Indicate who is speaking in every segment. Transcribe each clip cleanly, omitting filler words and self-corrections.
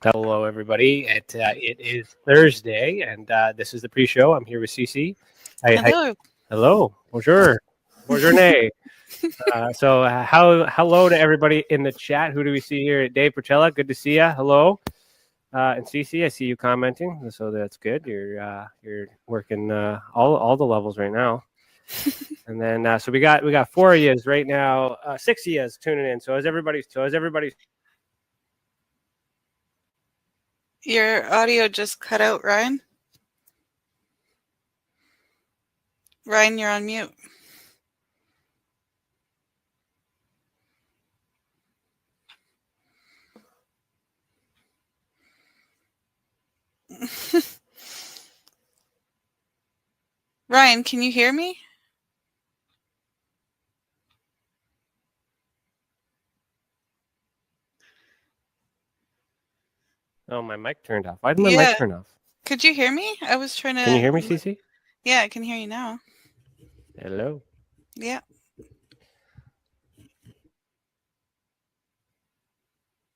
Speaker 1: Hello, everybody. It is Thursday, and this is the pre-show. I'm here with Stacey.
Speaker 2: Hello.
Speaker 1: Hello. Bonjour. Bonjourne. Hello to everybody in the chat. Who do we see here? Dave Portella. Good to see you. Hello. And Stacey, I see you commenting, so that's good. You're working all the levels right now. And then so we got 4 of yous right now, 6 of yous tuning in. So as everybody.
Speaker 2: Your audio just cut out, Ryan. Ryan, you're on mute. Ryan, can you hear me?
Speaker 1: Oh, my mic turned off. Why did my mic turn off?
Speaker 2: Could you hear me? I was trying to...
Speaker 1: Can you hear me, Cece?
Speaker 2: Yeah, I can hear you now.
Speaker 1: Hello.
Speaker 2: Yeah.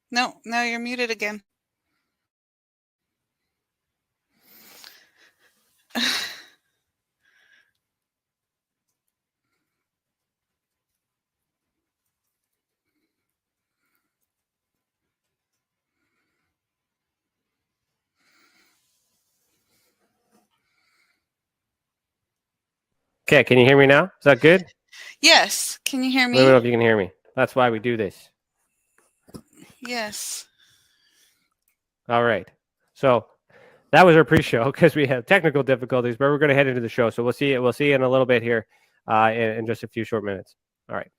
Speaker 2: No, now you're muted again.
Speaker 1: Okay, can you hear me now? Is that good?
Speaker 2: Yes. Can you hear me?
Speaker 1: Let me know if you can hear me. That's why we do this.
Speaker 2: Yes.
Speaker 1: All right. So that was our pre-show because we have technical difficulties, but we're going to head into the show. So we'll see you in a little bit here in just a few short minutes. All right.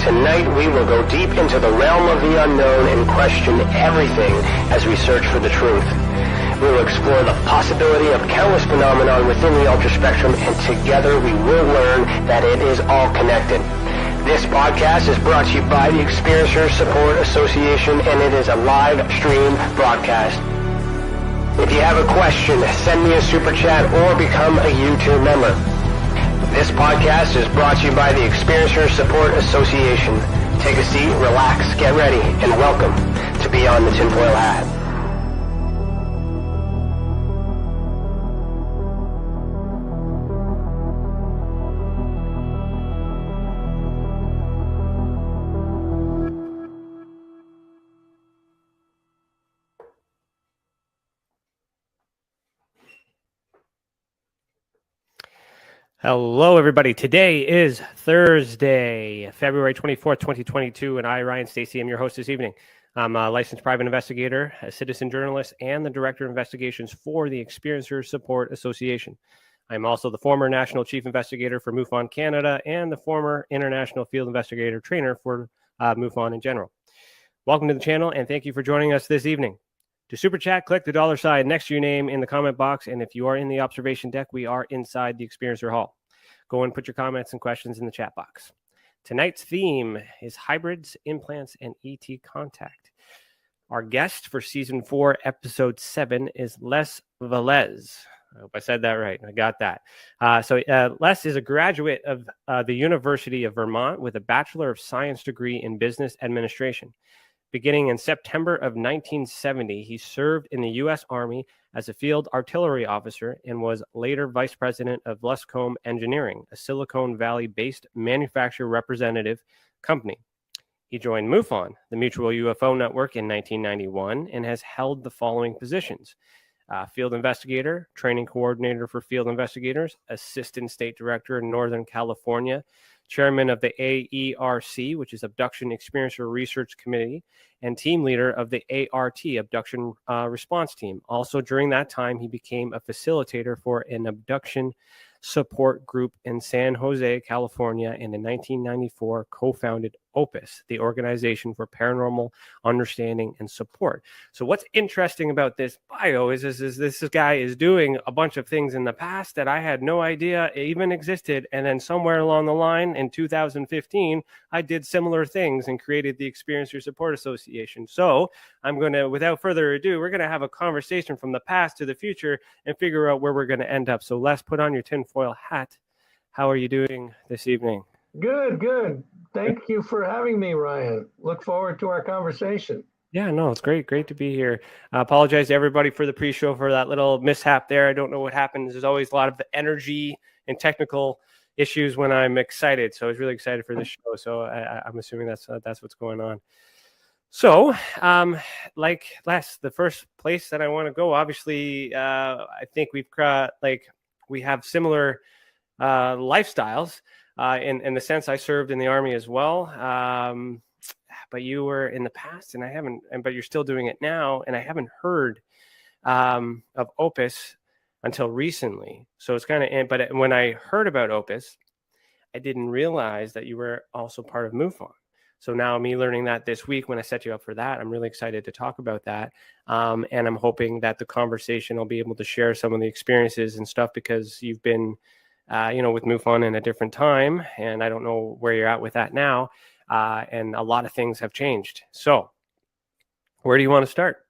Speaker 3: Tonight we will go deep into the realm of the unknown and question everything as we search for the truth. We will explore the possibility of countless phenomena within the ultra spectrum, and together we will learn that it is all connected. This podcast is brought to you by the Experiencer Support Association, and it is a live stream broadcast. If you have a question, send me a super chat or become a YouTube member. This podcast is brought to you by the Experiencer Support Association. Take a seat, relax, get ready, and welcome to Beyond the Tinfoil Hat.
Speaker 1: Hello, everybody. Today is Thursday, February 24th, 2022, and I, Ryan Stacey, am your host this evening. I'm a licensed private investigator, a citizen journalist, and the Director of Investigations for the Experiencer Support Association. I'm also the former National Chief Investigator for MUFON Canada and the former International Field Investigator Trainer for MUFON in general. Welcome to the channel, and thank you for joining us this evening. To super chat, click the $ next to your name in the comment box. And if you are in the observation deck, we are inside the Experiencer Hall. Go and put your comments and questions in the chat box. Tonight's theme is hybrids, implants, and ET contact. Our guest for season 4, episode 7 is Les Velez. I hope I said that right. I got that. Les is a graduate of the University of Vermont with a Bachelor of Science degree in business administration. Beginning in September of 1970, he served in the U.S. Army as a field artillery officer and was later vice president of Luscombe Engineering, a Silicon Valley-based manufacturer representative company. He joined MUFON, the Mutual UFO Network, in 1991 and has held the following positions: field investigator, training coordinator for field investigators, assistant state director in Northern California, chairman of the A.E.R.C, which is Abduction Experiencer Research Committee, and team leader of the A.R.T, Abduction Response Team. Also, during that time, he became a facilitator for an abduction support group in San Jose, California, and in 1994 co-founded OPUS, the Organization for Paranormal Understanding and Support. So what's interesting about this bio is this guy is doing a bunch of things in the past that I had no idea even existed, and then somewhere along the line in 2015, I did similar things and created the Experiencer Support Association. So I'm going to, without further ado, we're going to have a conversation from the past to the future and figure out where we're going to end up. So Les, put on your tinfoil hat. How are you doing this evening?
Speaker 4: Good. Thank you for having me, Ryan. Look forward to our conversation.
Speaker 1: Yeah, no, it's great to be here. I apologize to everybody for the pre-show for that little mishap there. I don't know what happened. There's always a lot of energy and technical issues when I'm excited. So I was really excited for this show. So I'm assuming that's what's going on. So, like Les, the first place that I want to go, obviously, I think we have similar lifestyles. In the sense, I served in the Army as well, but you were in the past, and I haven't. But you're still doing it now, and I haven't heard of OPUS until recently. So it's kind of. But when I heard about OPUS, I didn't realize that you were also part of MUFON. So now me learning that this week when I set you up for that, I'm really excited to talk about that, and I'm hoping that the conversation I'll be able to share some of the experiences and stuff because you've been. With MUFON in a different time, and I don't know where you're at with that now, and a lot of things have changed. So where do you want to start?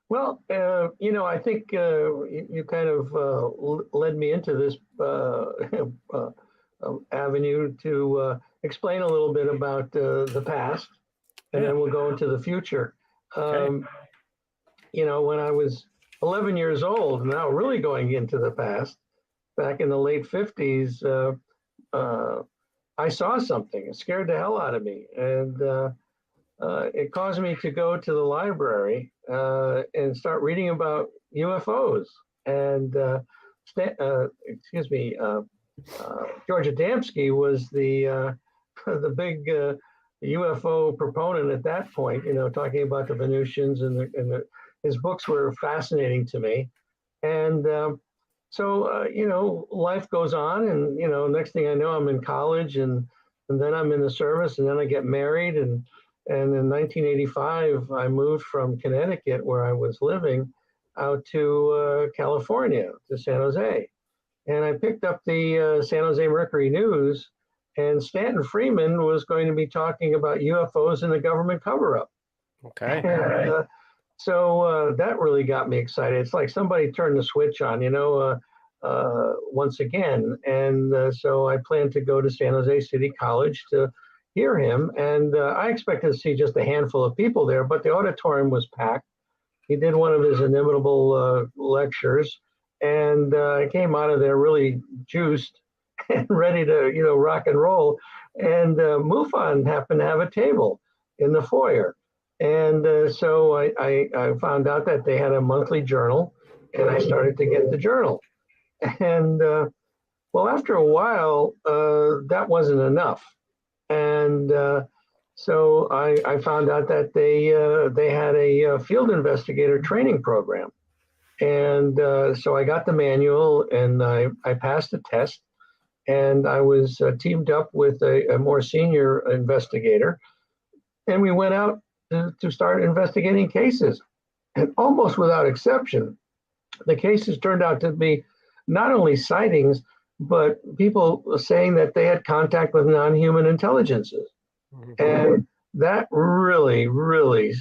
Speaker 4: Well, I think you kind of led me into this avenue to explain a little bit about the past, and then we'll go into the future. Okay. When I was 11 years old, now really going into the past, back in the late 50s, I saw something. It scared the hell out of me. And it caused me to go to the library and start reading about UFOs. And, George Adamski was the big UFO proponent at that point, talking about the Venusians, and his books were fascinating to me. And so, life goes on, and, next thing I know, I'm in college, and then I'm in the service, and then I get married. And in 1985, I moved from Connecticut, where I was living, out to California, to San Jose. And I picked up the San Jose Mercury News, and Stanton Freeman was going to be talking about UFOs and the government cover-up.
Speaker 1: Okay.
Speaker 4: And, so that really got me excited. It's like somebody turned the switch on, once again. And so I planned to go to San Jose City College to hear him. And I expected to see just a handful of people there, but the auditorium was packed. He did one of his inimitable lectures, and I came out of there really juiced and ready to, rock and roll. And MUFON happened to have a table in the foyer. And so I found out that they had a monthly journal, and I started to get the journal. And well, after a while, that wasn't enough. And so I found out that they had a field investigator training program. And so I got the manual, and I passed the test, and I was teamed up with a more senior investigator, and we went out to start investigating cases. And almost without exception, the cases turned out to be not only sightings, but people saying that they had contact with non-human intelligences. And that really, really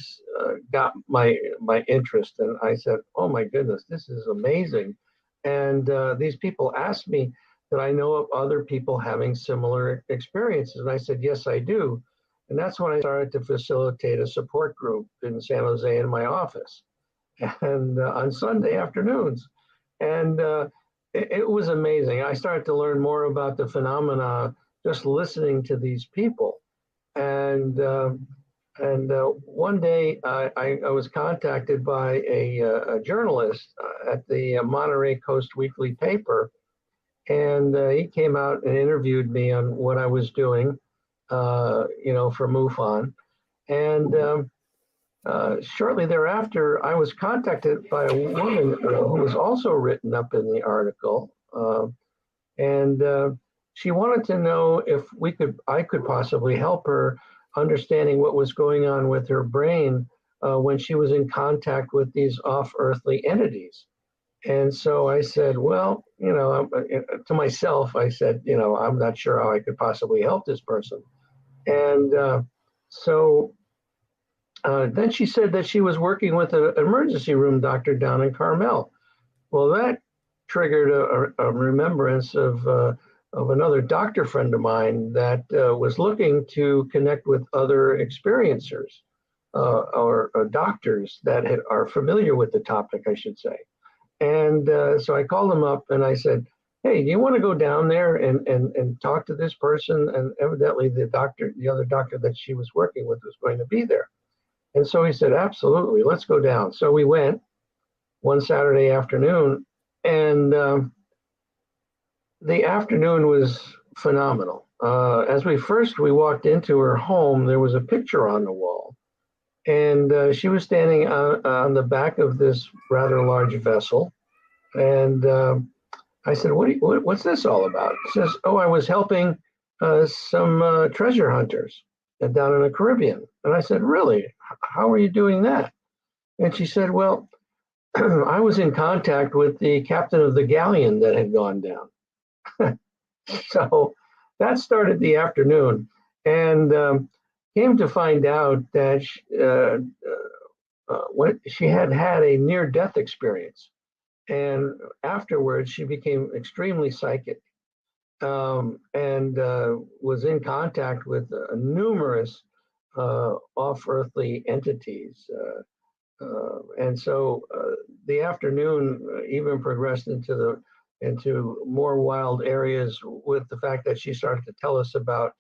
Speaker 4: got my interest. And I said, oh my goodness, this is amazing. And these people asked me, did I know of other people having similar experiences? And I said, yes, I do. And that's when I started to facilitate a support group in San Jose in my office, and on Sunday afternoons. And it was amazing. I started to learn more about the phenomena just listening to these people. And one day I was contacted by a journalist at the Monterey Coast Weekly paper, and he came out and interviewed me on what I was doing, for MUFON. And shortly thereafter, I was contacted by a woman who was also written up in the article, and she wanted to know if I could possibly help her understanding what was going on with her brain when she was in contact with these off-earthly entities. And so I said, well, to myself, I said, I'm not sure how I could possibly help this person. And so then she said that she was working with an emergency room doctor down in Carmel. Well, that triggered a remembrance of another doctor friend of mine that was looking to connect with other experiencers or doctors that are familiar with the topic, I should say. And so I called him up and I said, hey, do you want to go down there and talk to this person? And evidently the other doctor that she was working with was going to be there. And so he said, absolutely, let's go down. So we went one Saturday afternoon, and the afternoon was phenomenal. As we walked into her home, there was a picture on the wall. And she was standing on the back of this rather large vessel. And I said, what's this all about? She says, oh, I was helping some treasure hunters down in the Caribbean. And I said, really? How are you doing that? And she said, well, I was in contact with the captain of the galleon that had gone down. So that started the afternoon. And came to find out that she had a near-death experience. And afterwards, she became extremely psychic and was in contact with numerous off-earthly entities. And so the afternoon even progressed into more wild areas with the fact that she started to tell us about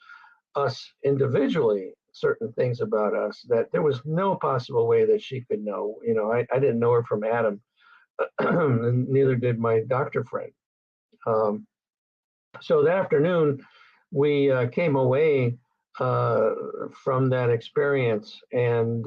Speaker 4: us individually, certain things about us that there was no possible way that she could know. I didn't know her from Adam, and neither did my doctor friend. So that afternoon, we came away from that experience and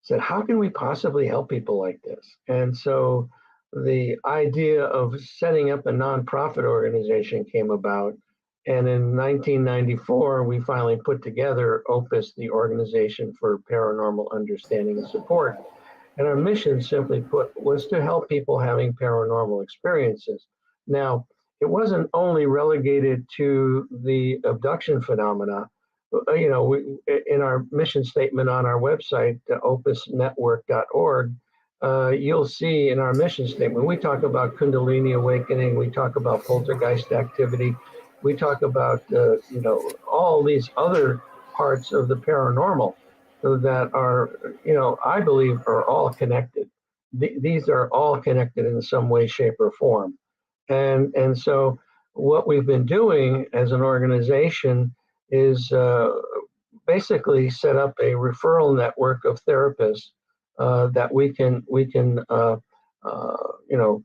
Speaker 4: said, how can we possibly help people like this? And so the idea of setting up a nonprofit organization came about. And in 1994, we finally put together OPUS, the Organization for Paranormal Understanding and Support. And our mission, simply put, was to help people having paranormal experiences. Now, it wasn't only relegated to the abduction phenomena. You know, in our mission statement on our website, opusnetwork.org, you'll see in our mission statement, we talk about Kundalini awakening, we talk about poltergeist activity, we talk about, you know, all these other parts of the paranormal that are, you know, I believe are all connected. These are all connected in some way, shape, or form. And so what we've been doing as an organization is basically set up a referral network of therapists that we can you know,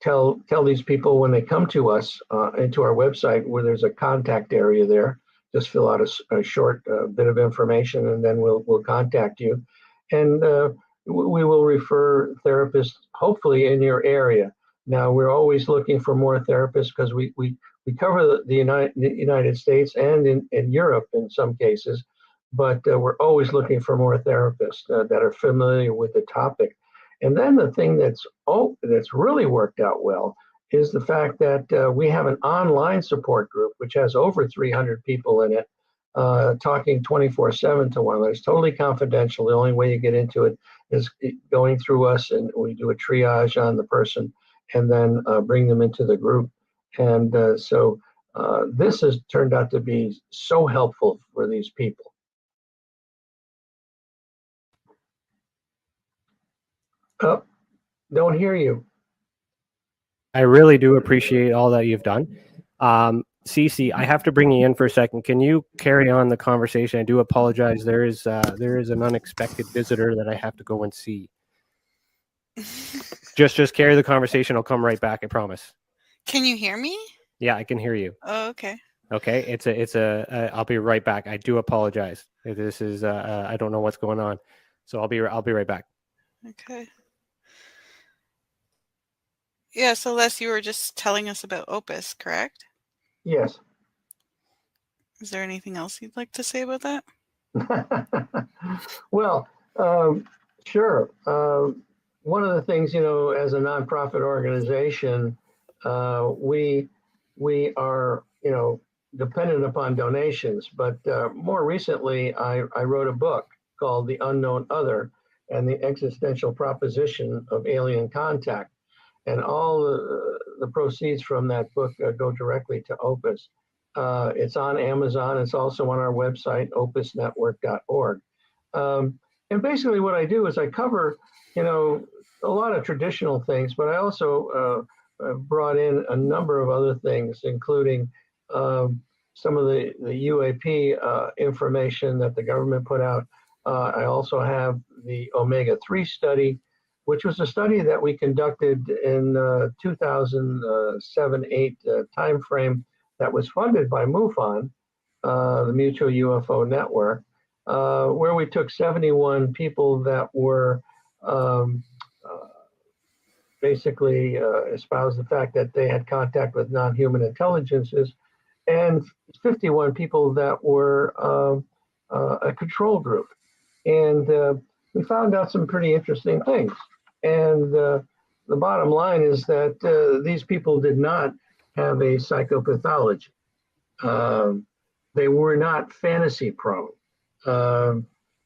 Speaker 4: tell these people when they come to us into our website, where there's a contact area there. Just fill out a short bit of information, and then we'll contact you, and we will refer therapists hopefully in your area. Now, we're always looking for more therapists because we cover the United States and in Europe in some cases, but we're always looking for more therapists that are familiar with the topic. And then the thing that's really worked out well is the fact that we have an online support group, which has over 300 people in it, talking 24/7 to one another. It's totally confidential. The only way you get into it is going through us, and we do a triage on the person and then bring them into the group. And so this has turned out to be so helpful for these people. Oh, don't hear you.
Speaker 1: I really do appreciate all that you've done. Stacey, I have to bring you in for a second. Can you carry on the conversation? I do apologize. There is an unexpected visitor that I have to go and see. Just carry the conversation. I'll come right back. I promise.
Speaker 2: Can you hear me?
Speaker 1: Yeah, I can hear you.
Speaker 2: Oh, okay.
Speaker 1: Okay. I'll be right back. I do apologize. This is, I don't know what's going on. So I'll be right back.
Speaker 2: Okay. Yeah, so Les, you were just telling us about OPUS, correct?
Speaker 4: Yes.
Speaker 2: Is there anything else you'd like to say about that?
Speaker 4: Well, sure. One of the things, you know, as a nonprofit organization, we are, you know, dependent upon donations. But more recently, I wrote a book called The Unknown Other and the Existential Proposition of Alien Contact. And all the proceeds from that book go directly to OPUS. It's on Amazon. It's also on our website, opusnetwork.org. And basically what I do is I cover, you know, a lot of traditional things, but I also brought in a number of other things, including some of the UAP information that the government put out. I also have the omega-3 study, which was a study that we conducted in 2007-8 timeframe that was funded by MUFON, the Mutual UFO Network, where we took 71 people that were basically espoused the fact that they had contact with non-human intelligences, and 51 people that were a control group. And we found out some pretty interesting things. And the bottom line is that these people did not have a psychopathology. They were not fantasy prone.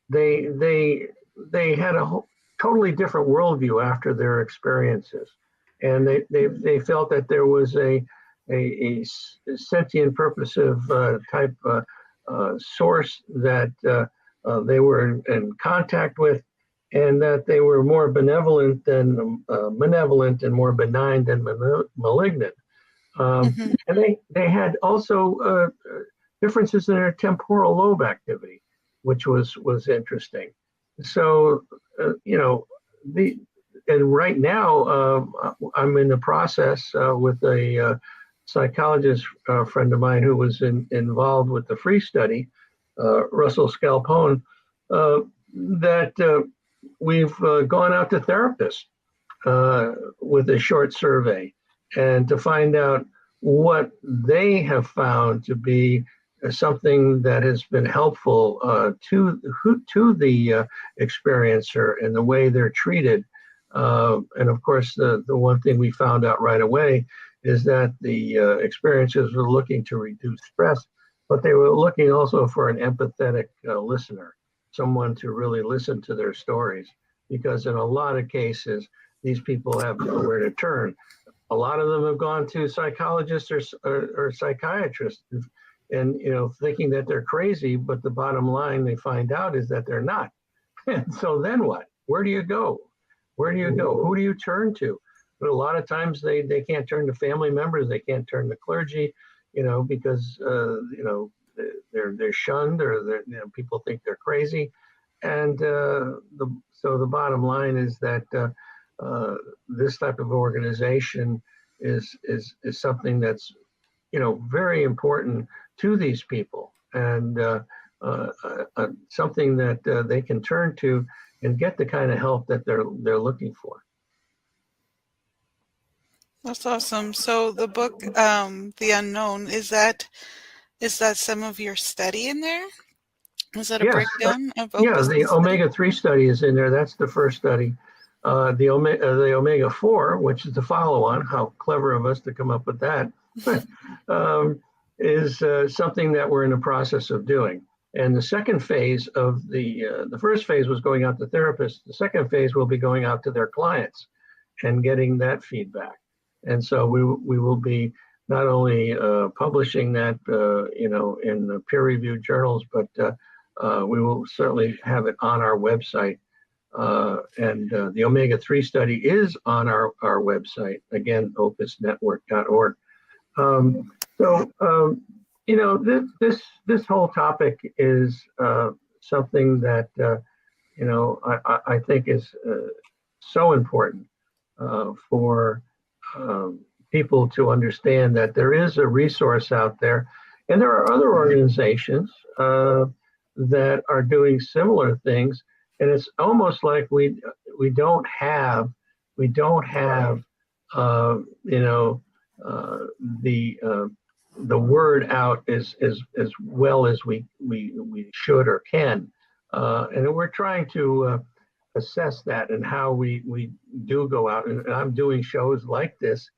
Speaker 4: They had a totally different worldview after their experiences, and they felt that there was a sentient, purposive type source that they were in contact with, and that they were more benevolent than malevolent and more benign than malignant. And they had also differences in their temporal lobe activity, which was interesting. So, you know, and right now I'm in the process with a psychologist friend of mine who was involved with the Free Study, Russell Scalpone, that we've gone out to therapists with a short survey and to find out what they have found to be something that has been helpful to the experiencer and the way they're treated. And of course, the one thing we found out right away is that the experiencers were looking to reduce stress, but they were looking also for an empathetic listener, someone to really listen to their stories, because in a lot of cases, these people have nowhere to turn. A lot of them have gone to psychologists or psychiatrists, and thinking that they're crazy, but the bottom line they find out is that they're not. And so then what? Where do you go? Where do you go? Who do you turn to? But a lot of times they can't turn to family members, they can't turn to clergy, because they're shunned, or people think they're crazy. And so the bottom line is that this type of organization is something that's very important to these people, and something that they can turn to and get the kind of help that they're looking for.
Speaker 2: That's awesome. So the book, The Unknown, is that some of your study in there? Is that a
Speaker 4: Yes.
Speaker 2: breakdown of
Speaker 4: Yeah,
Speaker 2: OPUS
Speaker 4: the
Speaker 2: study?
Speaker 4: omega-3 study is in there. That's the first study. The omega-4, which is the follow-on, how clever of us to come up with that, is something that we're in the process of doing. And the second phase of the first phase was going out to therapists. The second phase will be going out to their clients and getting that feedback. And so we will be not only publishing that, in the peer-reviewed journals, but we will certainly have it on our website. And the omega-3 study is on our website, again, opusnetwork.org. This whole topic is something that I think is so important for people to understand that there is a resource out there, and there are other organizations that are doing similar things, and it's almost like we don't have the word out as well as we should or can, and we're trying to assess that and how we do go out, and I'm doing shows like this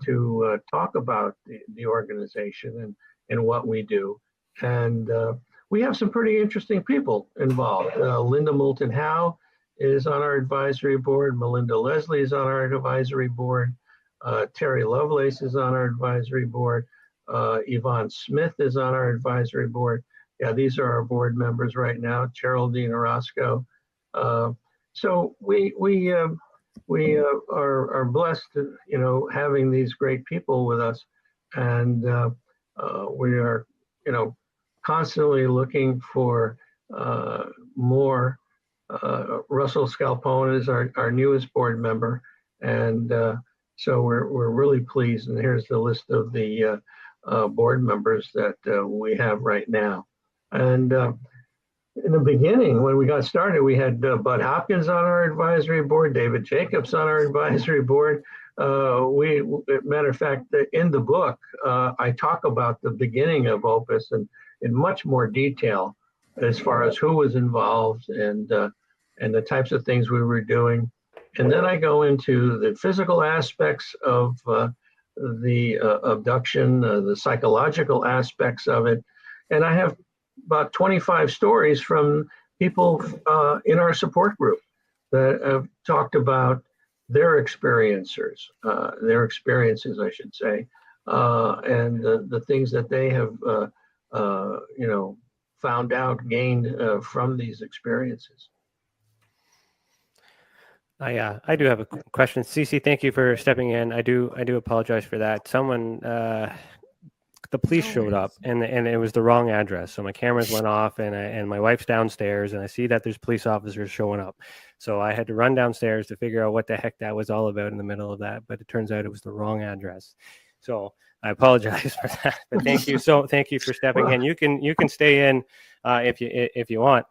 Speaker 4: to talk about the organization and what we do, and we have some pretty interesting people involved. Linda Moulton Howe is on our advisory board. Melinda Leslie is on our advisory board. Terry Lovelace is on our advisory board. Yvonne Smith is on our advisory board. Yeah, these are our board members right now. Geraldine Orozco. So we are blessed to, having these great people with us, and we are, constantly looking for more. Russell Scalpone is our newest board member, and so we're really pleased. And here's the list of the board members that we have right now. And in the beginning, when we got started, we had Bud Hopkins on our advisory board, David Jacobs on our advisory board. Matter of fact, in the book, I talk about the beginning of Opus and in much more detail as far as who was involved and the types of things we were doing. And then I go into the physical aspects of the abduction, the psychological aspects of it. And I have about 25 stories from people in our support group that have talked about their experiences, I should say, and the things that they have, found out, gained from these experiences.
Speaker 1: I do have a question. Cece, thank you for stepping in. I do apologize for that. Someone, the police showed up and it was the wrong address. So my cameras went off and my wife's downstairs and I see that there's police officers showing up. So I had to run downstairs to figure out what the heck that was all about in the middle of that. But it turns out it was the wrong address. So I apologize for that. But thank you for stepping in. You can stay in if you want.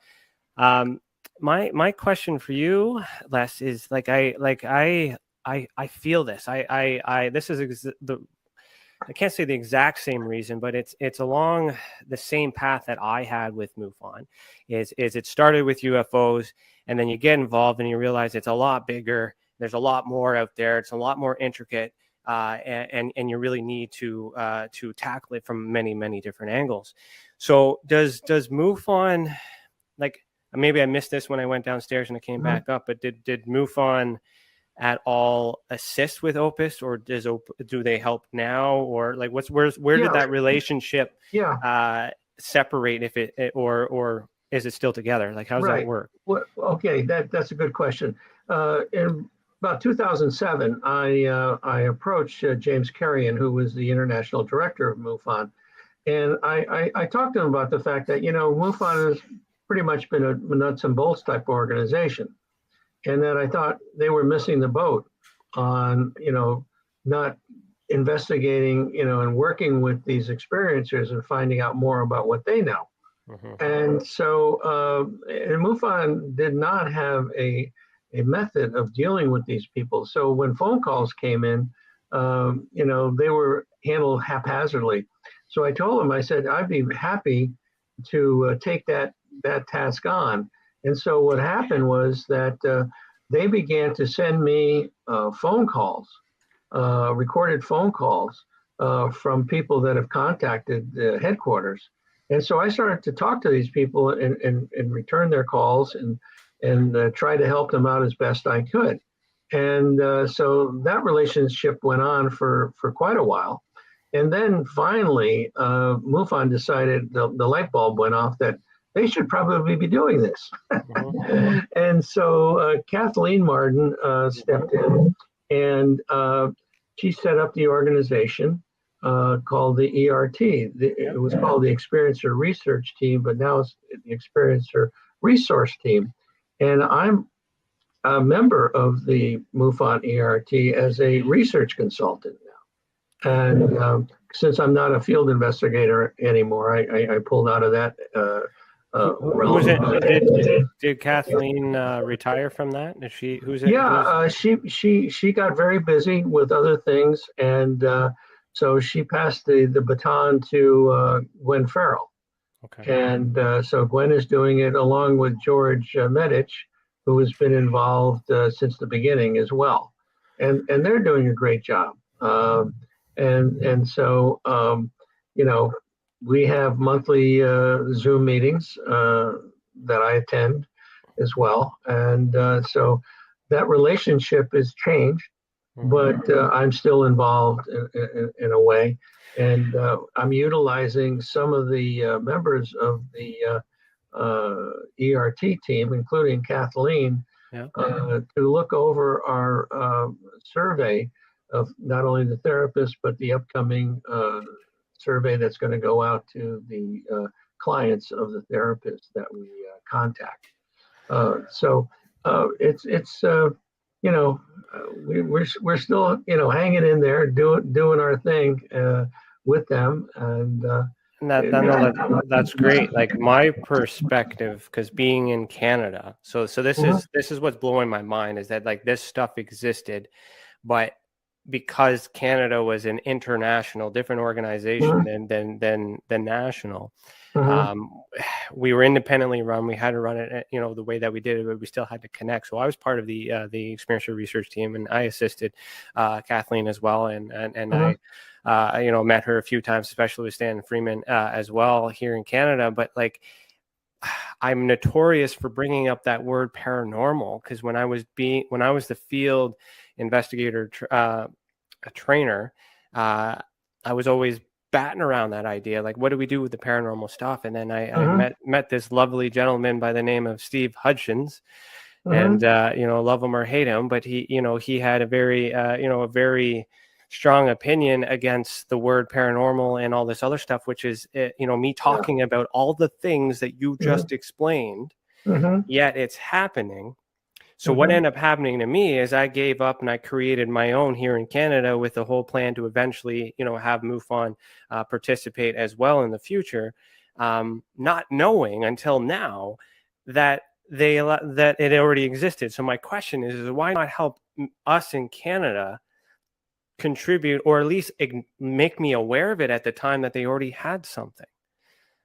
Speaker 1: My question for you, Les, is I feel this. This is I can't say the exact same reason, but it's along the same path that I had with MUFON. Is it started with UFOs, and then you get involved and you realize it's a lot bigger. There's a lot more out there. It's a lot more intricate, and you really need to tackle it from many different angles. So does MUFON, like, maybe I missed this when I went downstairs and I came back up, but did MUFON at all assist with OPUS, or do they help now, or like where did that relationship separate, if it or is it still together? Like, how does that work?
Speaker 4: Well, okay, that's a good question. In about 2007, I approached James Carrion, who was the international director of MUFON, and I talked to him about the fact that, MUFON has pretty much been a nuts and bolts type organization, and that I thought they were missing the boat on, not investigating, and working with these experiencers and finding out more about what they know. And so, and MUFON did not have a method of dealing with these people. So when phone calls came in, they were handled haphazardly. So I told him, I said, I'd be happy to take that task on. And so what happened was that they began to send me phone calls, recorded phone calls from people that have contacted the headquarters. And so I started to talk to these people and return their calls and try to help them out as best I could. And so that relationship went on for quite a while. And then finally, MUFON decided, the light bulb went off that they should probably be doing this. And so Kathleen Martin stepped in, and she set up the organization called the E.R.T. It was called the Experiencer Research Team, but now it's the Experiencer Resource Team. And I'm a member of the MUFON E.R.T. as a research consultant now. And since I'm not a field investigator anymore, I pulled out of that.
Speaker 1: Was it? Did Kathleen retire from that? Is she? Who's it?
Speaker 4: Yeah, she got very busy with other things, and so she passed the baton to Gwen Farrell. Okay. And so Gwen is doing it along with George Medich, who has been involved since the beginning as well, and they're doing a great job. And so we have monthly Zoom meetings that I attend as well, and so that relationship has changed, but I'm still involved in a way, and I'm utilizing some of the members of the E.R.T. team, including Kathleen, to look over our survey of not only the therapists, but the upcoming survey that's going to go out to the clients of the therapists that we contact. So it's we're still hanging in there, doing our thing with them, and
Speaker 1: that's great. Like, my perspective, because being in Canada, so this is what's blowing my mind, is that like this stuff existed, but because Canada was an international, different organization than national, we were independently run. We had to run it, the way that we did it, but we still had to connect. So I was part of the Experiencer Research Team, and I assisted Kathleen as well, and I met her a few times, especially with Stan Freeman as well here in Canada. But like, I'm notorious for bringing up that word paranormal, because when I was the field investigator trainer, I was always batting around that idea, like, what do we do with the paranormal stuff? And then I met this lovely gentleman by the name of Steve Hutchins, and love him or hate him, but he had a very strong opinion against the word paranormal and all this other stuff, which is me talking about all the things that you just explained, yet it's happening. So what ended up happening to me is I gave up and I created my own here in Canada with the whole plan to eventually, have MUFON participate as well in the future, not knowing until now that that it already existed. So my question is why not help us in Canada contribute, or at least make me aware of it at the time that they already had something?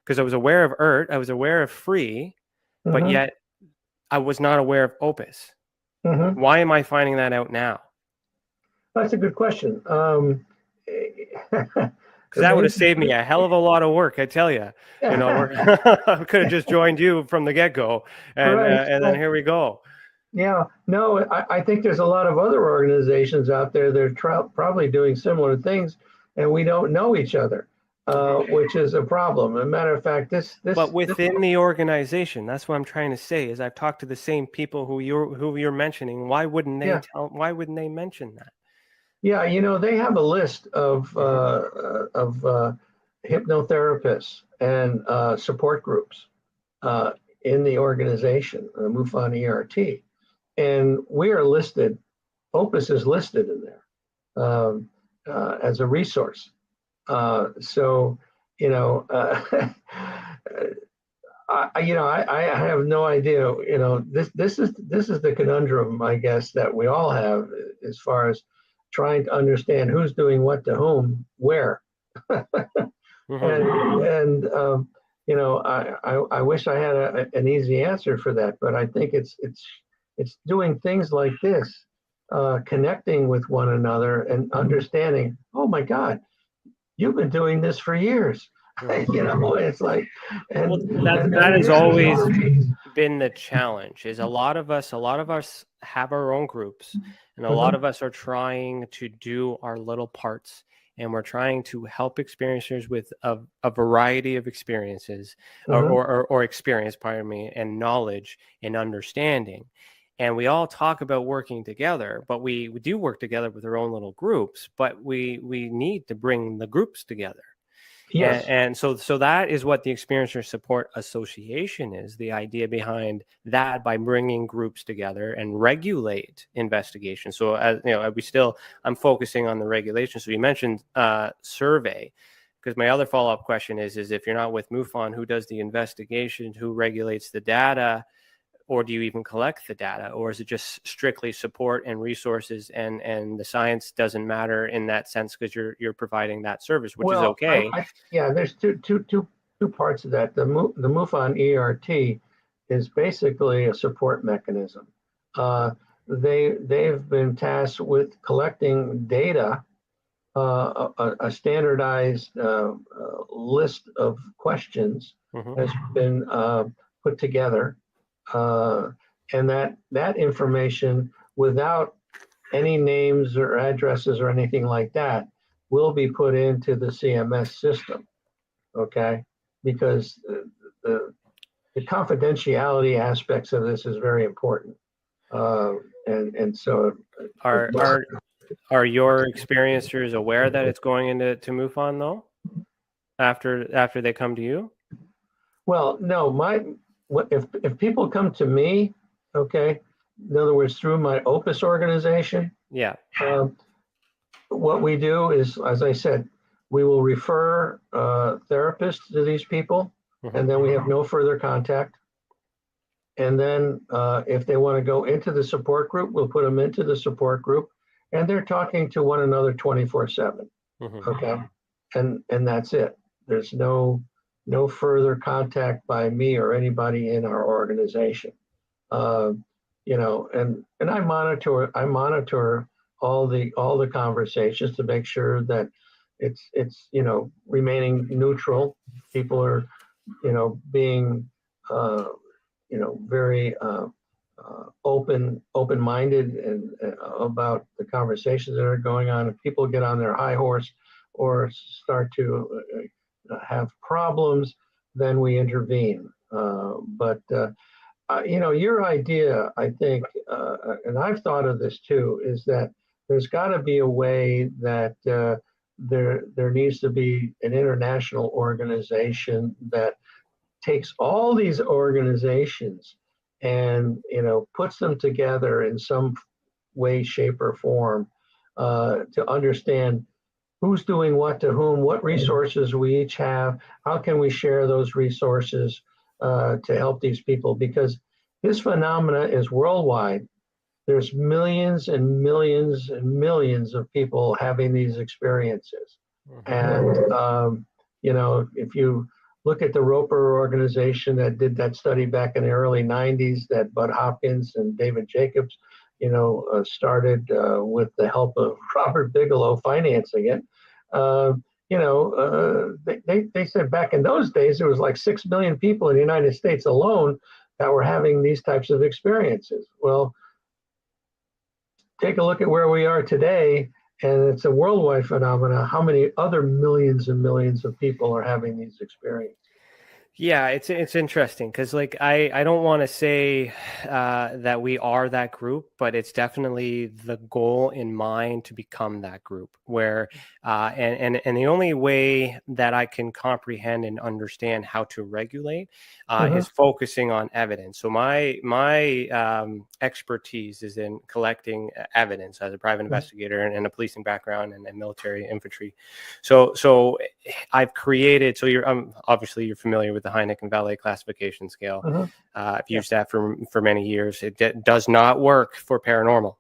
Speaker 1: Because I was aware of A.R.T, I was aware of FREE, but yet I was not aware of OPUS. Why am I finding that out now?
Speaker 4: That's a good question.
Speaker 1: Because that would have saved me a hell of a lot of work, I tell you. You know, I could have just joined you from the get-go, and
Speaker 4: Right.
Speaker 1: and then here we go.
Speaker 4: Yeah, no, I think there's a lot of other organizations out there that are probably doing similar things, and we don't know each other, which is a problem. As a matter of fact,
Speaker 1: But within the organization, that's what I'm trying to say. Is I've talked to the same people who you're mentioning. Why wouldn't they Why wouldn't they mention that?
Speaker 4: Yeah, you know, they have a list of hypnotherapists and support groups in the organization, MUFON A.R.T. And we are listed, OPUS is listed in there as a resource. So, you know, I have no idea. You know, this is the conundrum, I guess, that we all have as far as trying to understand who's doing what to whom, where. And you know, I wish I had an easy answer for that, but I think it's doing things like this, connecting with one another and understanding, oh my God, you've been doing this for years. You know, it's like,
Speaker 1: that has always been the challenge. Is a lot of us have our own groups, and a lot of us are trying to do our little parts, and we're trying to help experiencers with a variety of experiences or experience, pardon me, and knowledge and understanding. And we all talk about working together, but we do work together with our own little groups, but we need to bring the groups together.
Speaker 4: Yes.
Speaker 1: And so that is what the Experiencer Support Association is, the idea behind that, by bringing groups together and regulate investigation. So, as you know, I'm focusing on the regulation. So you mentioned survey, because my other follow-up question is if you're not with MUFON, who does the investigation, who regulates the data? Or do you even collect the data, or is it just strictly support and resources, and the science doesn't matter in that sense because you're providing that service, which is okay?
Speaker 4: Yeah, there's two parts of that. The MUFON A.R.T is basically a support mechanism. They've been tasked with collecting data, a standardized list of questions has been put together. And that information, without any names or addresses or anything like that, will be put into the CMS system, okay? Because the confidentiality aspects of this is very important. And so
Speaker 1: are your experiencers aware that it's going into MUFON though? After they come to you?
Speaker 4: Well, no, if people come to me, okay, in other words, through my OPUS organization, what we do is, as I said, we will refer therapists to these people, and then we have no further contact. And then if they want to go into the support group, we'll put them into the support group, and they're talking to one another 24/7. Okay, and that's it. There's no further contact by me or anybody in our organization. You know, and I monitor all the conversations to make sure that it's you know, remaining neutral. People are, you know, being you know, very open-minded and about the conversations that are going on. If people get on their high horse or start to have problems, then we intervene. But you know, your idea, I think, and I've thought of this too, is that there's got to be a way that there needs to be an international organization that takes all these organizations and, you know, puts them together in some way, shape, or form to understand who's doing what to whom, what resources we each have, how can we share those resources to help these people, because this phenomena is worldwide. There's millions and millions and millions of people having these experiences. And, you know, if you look at the Roper organization that did that study back in the early 90s that Bud Hopkins and David Jacobs started with the help of Robert Bigelow financing it. They said back in those days, there was like 6 million people in the United States alone that were having these types of experiences. Well, take a look at where we are today, and it's a worldwide phenomenon. How many other millions and millions of people are having these experiences?
Speaker 1: Yeah, it's interesting because like I don't want to say that we are that group, but it's definitely the goal in mind to become that group. Where and the only way that I can comprehend and understand how to regulate is focusing on evidence. So my expertise is in collecting evidence as a private investigator and a policing background and military infantry. So I've created. So obviously you're familiar with the Hynek and Velez classification scale. I've used that for many years. It does not work for paranormal.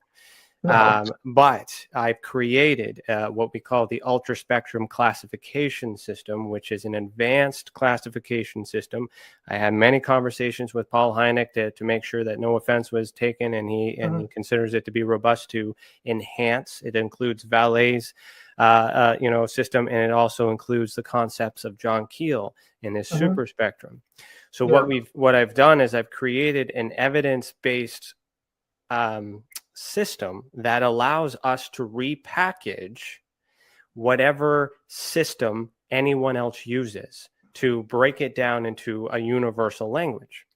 Speaker 1: But I've created what we call the ultra spectrum classification system, which is an advanced classification system. I had many conversations with Paul Hynek to make sure that no offense was taken, and he considers it to be robust to enhance. It includes Velez system, and it also includes the concepts of John Keel in his super spectrum. So what I've done is I've created an evidence-based system that allows us to repackage whatever system anyone else uses to break it down into a universal language.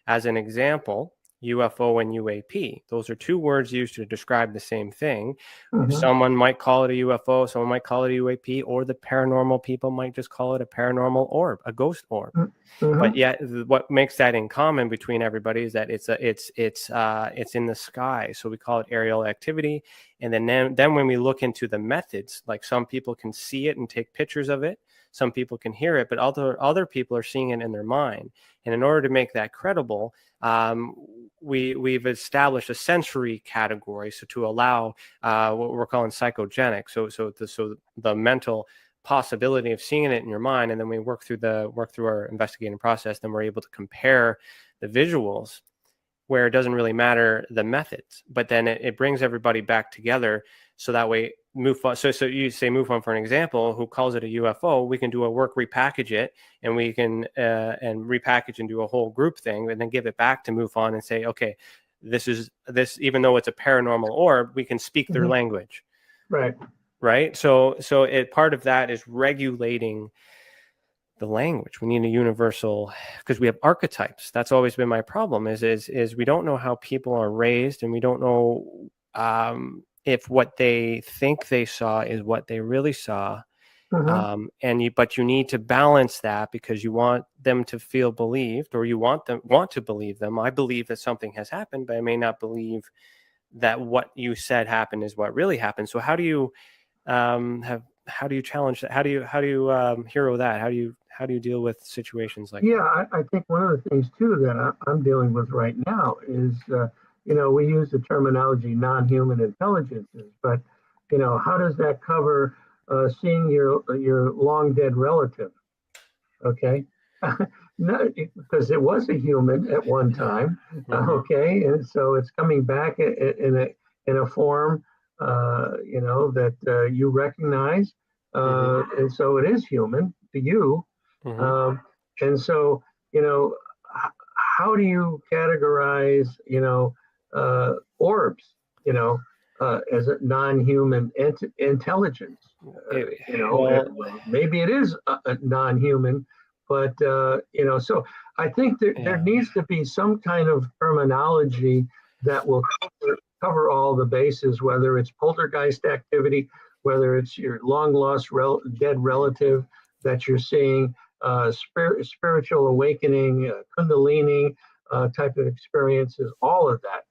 Speaker 1: As an example, UFO and UAP. Those are two words used to describe the same thing. Someone might call it a UFO, someone might call it a UAP, or the paranormal people might just call it a paranormal orb, a ghost orb. But yet, what makes that in common between everybody is that it's in the sky. So we call it aerial activity. And then when we look into the methods, like some people can see it and take pictures of it. Some people can hear it, but other people are seeing it in their mind. And in order to make that credible, we've established a sensory category, so to allow what we're calling psychogenic. So the mental possibility of seeing it in your mind, and then we work through our investigating process. Then we're able to compare the visuals, where it doesn't really matter the methods, but then it brings everybody back together. So that way, MUFON. So you say MUFON for an example, who calls it a UFO? We can do a work, repackage it, and we can and repackage and do a whole group thing, and then give it back to MUFON and say, okay, this. Even though it's a paranormal orb, we can speak their language. Right. So part of that is regulating the language. We need a universal, because we have archetypes. That's always been my problem. Is we don't know how people are raised, and we don't know if what they think they saw is what they really saw. But you need to balance that, because you want them to feel believed, or you want to believe them. I believe that something has happened, but I may not believe that what you said happened is what really happened. So how do you challenge that? How do you hero that? How do you deal with situations like that?
Speaker 4: I think one of the things too that I'm dealing with right now is we use the terminology non-human intelligences, but how does that cover seeing your long dead relative? Okay. No, because it was a human at one time. Okay, and so it's coming back in a form that you recognize, and so it is human to you. And so how do you categorize orbs as a non-human intelligence? Maybe it is a non-human, but so I think there needs to be some kind of terminology that will cover all the bases, whether it's poltergeist activity, whether it's your long lost dead relative that you're seeing, spiritual awakening, kundalini type of experiences, all of that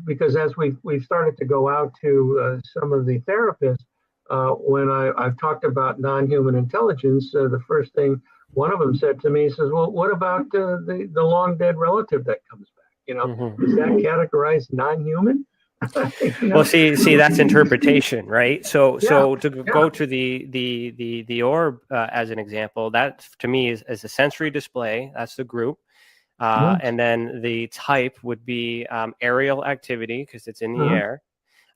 Speaker 4: because as we've started to go out to some of the therapists, when I've talked about non-human intelligence, the first thing one of them said to me says, well, what about the long dead relative that comes back? Is that categorized non-human?
Speaker 1: Well, see, that's interpretation, right? So to go to the orb as an example, that to me is a sensory display. That's the group. And then the type would be aerial activity because it's in the air.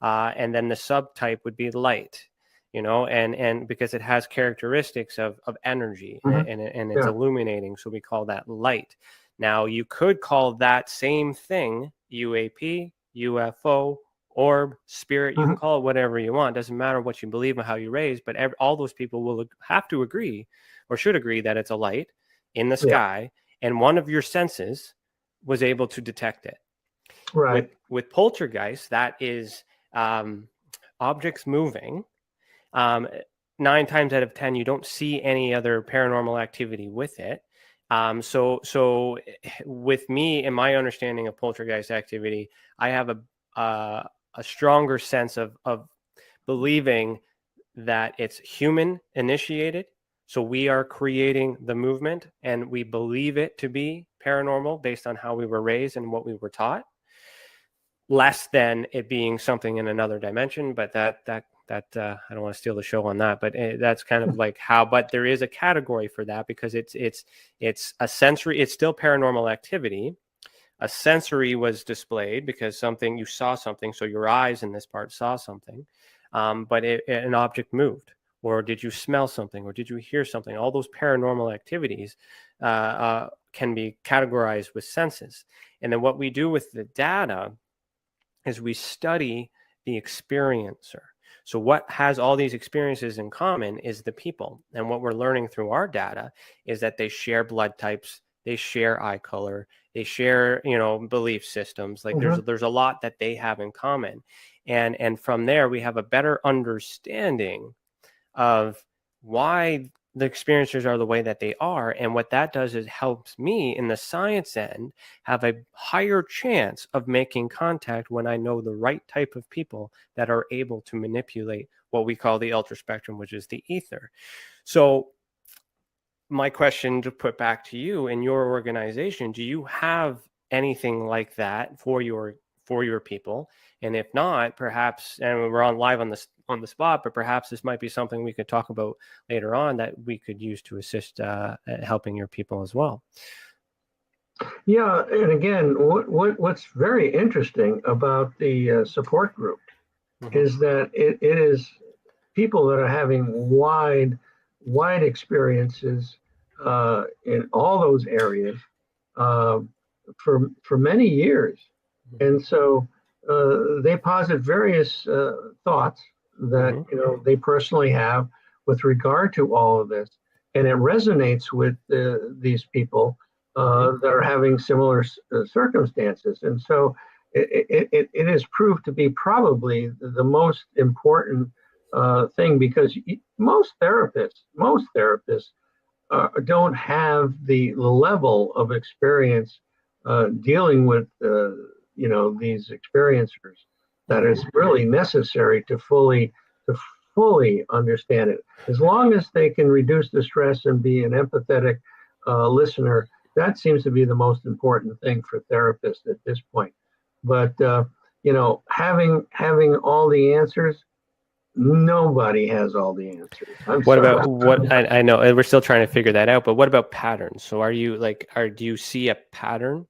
Speaker 1: And then the subtype would be light, and because it has characteristics of energy and it's illuminating. So we call that light. Now you could call that same thing UAP, UFO, orb, spirit. You can call it whatever you want. Doesn't matter what you believe or how you raise, but all those people will have to agree or should agree that it's a light in the sky. And one of your senses was able to detect it.
Speaker 4: Right.
Speaker 1: With poltergeist, that is objects moving. 9 times out of 10, you don't see any other paranormal activity with it. So with me and my understanding of poltergeist activity, I have a stronger sense of believing that it's human initiated. So we are creating the movement and we believe it to be paranormal based on how we were raised and what we were taught, less than it being something in another dimension. But that I don't want to steal the show on that, but that's kind of like how, but there is a category for that because it's a sensory, it's still paranormal activity. A sensory was displayed because you saw something. So your eyes in this part saw something, but an object moved. Or did you smell something? Or did you hear something? All those paranormal activities can be categorized with senses. And then what we do with the data is we study the experiencer. So what has all these experiences in common is the people. And what we're learning through our data is that they share blood types, they share eye color, they share, belief systems. Like there's a lot that they have in common. And from there, we have a better understanding of why the experiencers are the way that they are. And what that does is helps me in the science end have a higher chance of making contact when I know the right type of people that are able to manipulate what we call the ultra spectrum, which is the ether. So my question to put back to you in your organization, do you have anything like that for your people? And if not, perhaps, and we're live on the spot, but perhaps this might be something we could talk about later on that we could use to assist at helping your people as well.
Speaker 4: Yeah, and again, what's very interesting about the support group is that it is people that are having wide experiences in all those areas for many years, and so they posit various thoughts that they personally have with regard to all of this, and it resonates with these people that are having similar circumstances, and so it is proved to be probably the most important thing, because most therapists don't have the level of experience dealing with these experiencers that is really necessary to fully understand it. As long as they can reduce the stress and be an empathetic listener, that seems to be the most important thing for therapists at this point. But having all the answers, nobody has all the answers.
Speaker 1: About what I know, and we're still trying to figure that out, but what about patterns? So do you see a pattern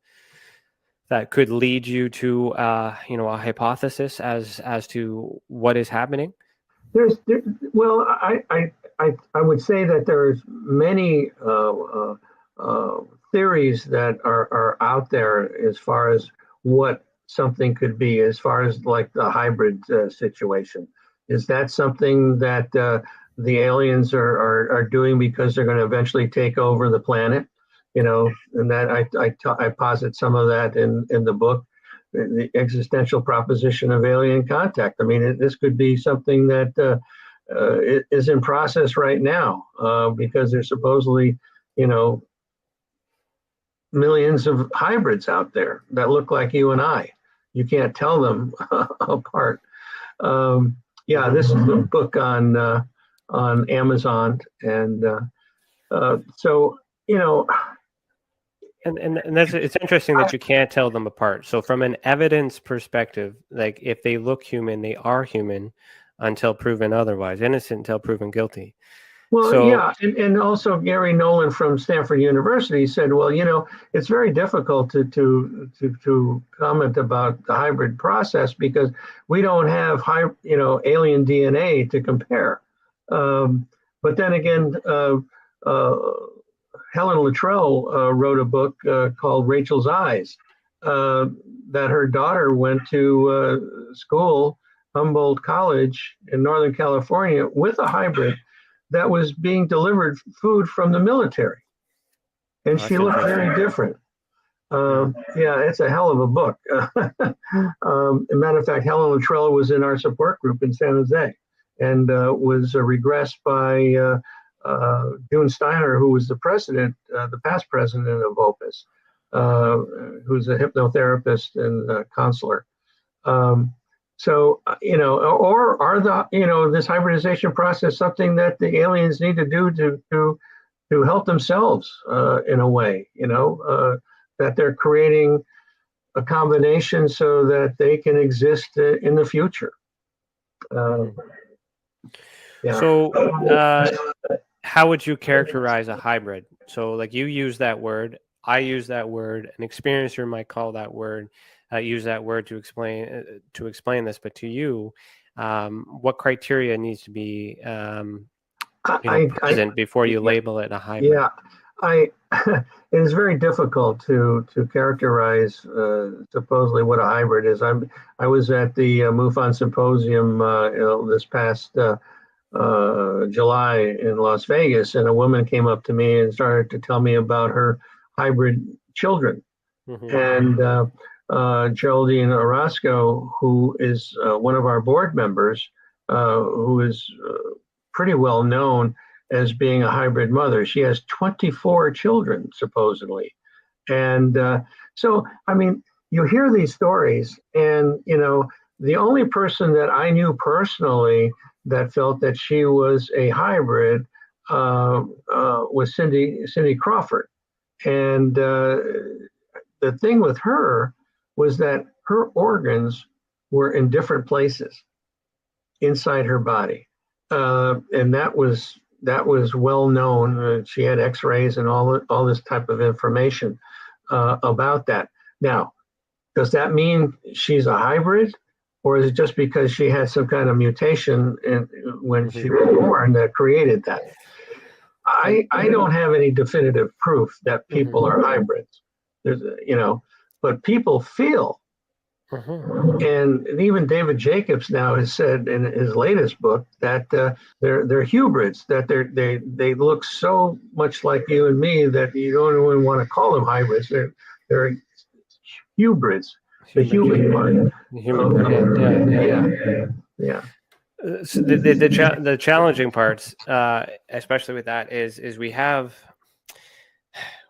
Speaker 1: that could lead you to a hypothesis as to what is happening?
Speaker 4: Well, I would say that there's many theories that are out there as far as what something could be, as far as like the hybrid situation. Is that something that the aliens are doing because they're going to eventually take over the planet? And that I posit some of that in the book, the existential proposition of alien contact. I mean, this could be something that is in process right now because there's supposedly, millions of hybrids out there that look like you and I. You can't tell them apart. This is the book on Amazon, and so
Speaker 1: And it's interesting that you can't tell them apart. So from an evidence perspective, like if they look human, they are human until proven otherwise, innocent until proven guilty.
Speaker 4: Well,
Speaker 1: So
Speaker 4: yeah, and also Gary Nolan from Stanford University said, well, it's very difficult to comment about the hybrid process because we don't have alien DNA to compare. But then again, Helen Luttrell wrote a book called Rachel's Eyes that her daughter went to school, Humboldt College in Northern California, with a hybrid that was being delivered food from the military. And she looked very different. Yeah, it's a hell of a book. As a matter of fact, Helen Luttrell was in our support group in San Jose and was regressed by June Steiner, who was the past president of OPUS, who's a hypnotherapist and counselor. So, or are this hybridization process something that the aliens need to do to help themselves in a way, that they're creating a combination so that they can exist in the future. Yeah.
Speaker 1: So, how would you characterize a hybrid? So, like you use that word, I use that word, an experiencer might call that word, use that word to explain this. But to you, what criteria needs to be present before you label it a hybrid?
Speaker 4: Yeah, it is very difficult to characterize supposedly what a hybrid is. I was at the MUFON symposium this past July in Las Vegas, and a woman came up to me and started to tell me about her hybrid children. And Geraldine Orozco, who is one of our board members, who is pretty well known as being a hybrid mother. She has 24 children, supposedly. And so, I mean, you hear these stories, and, the only person that I knew personally that felt that she was a hybrid was Cindy Crawford. And the thing with her was that her organs were in different places inside her body. And that was well known. She had X-rays and all this type of information about that. Now, does that mean she's a hybrid, or is it just because she had some kind of mutation when she was born that created that? I don't have any definitive proof that people are hybrids. There's but people feel. And even David Jacobs now has said in his latest book that they're hybrids, that they look so much like you and me that you don't even want to call them hybrids. They're hybrids, the human part. Yeah.
Speaker 1: So the challenging parts, especially with that, is we have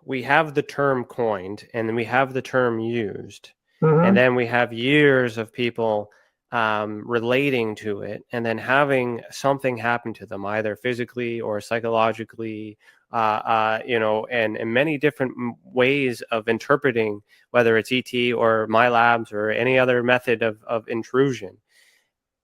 Speaker 1: the term coined, and then we have the term used. And then we have years of people relating to it, and then having something happen to them, either physically or psychologically, and in many different ways of interpreting, whether it's ET or my labs or any other method of intrusion,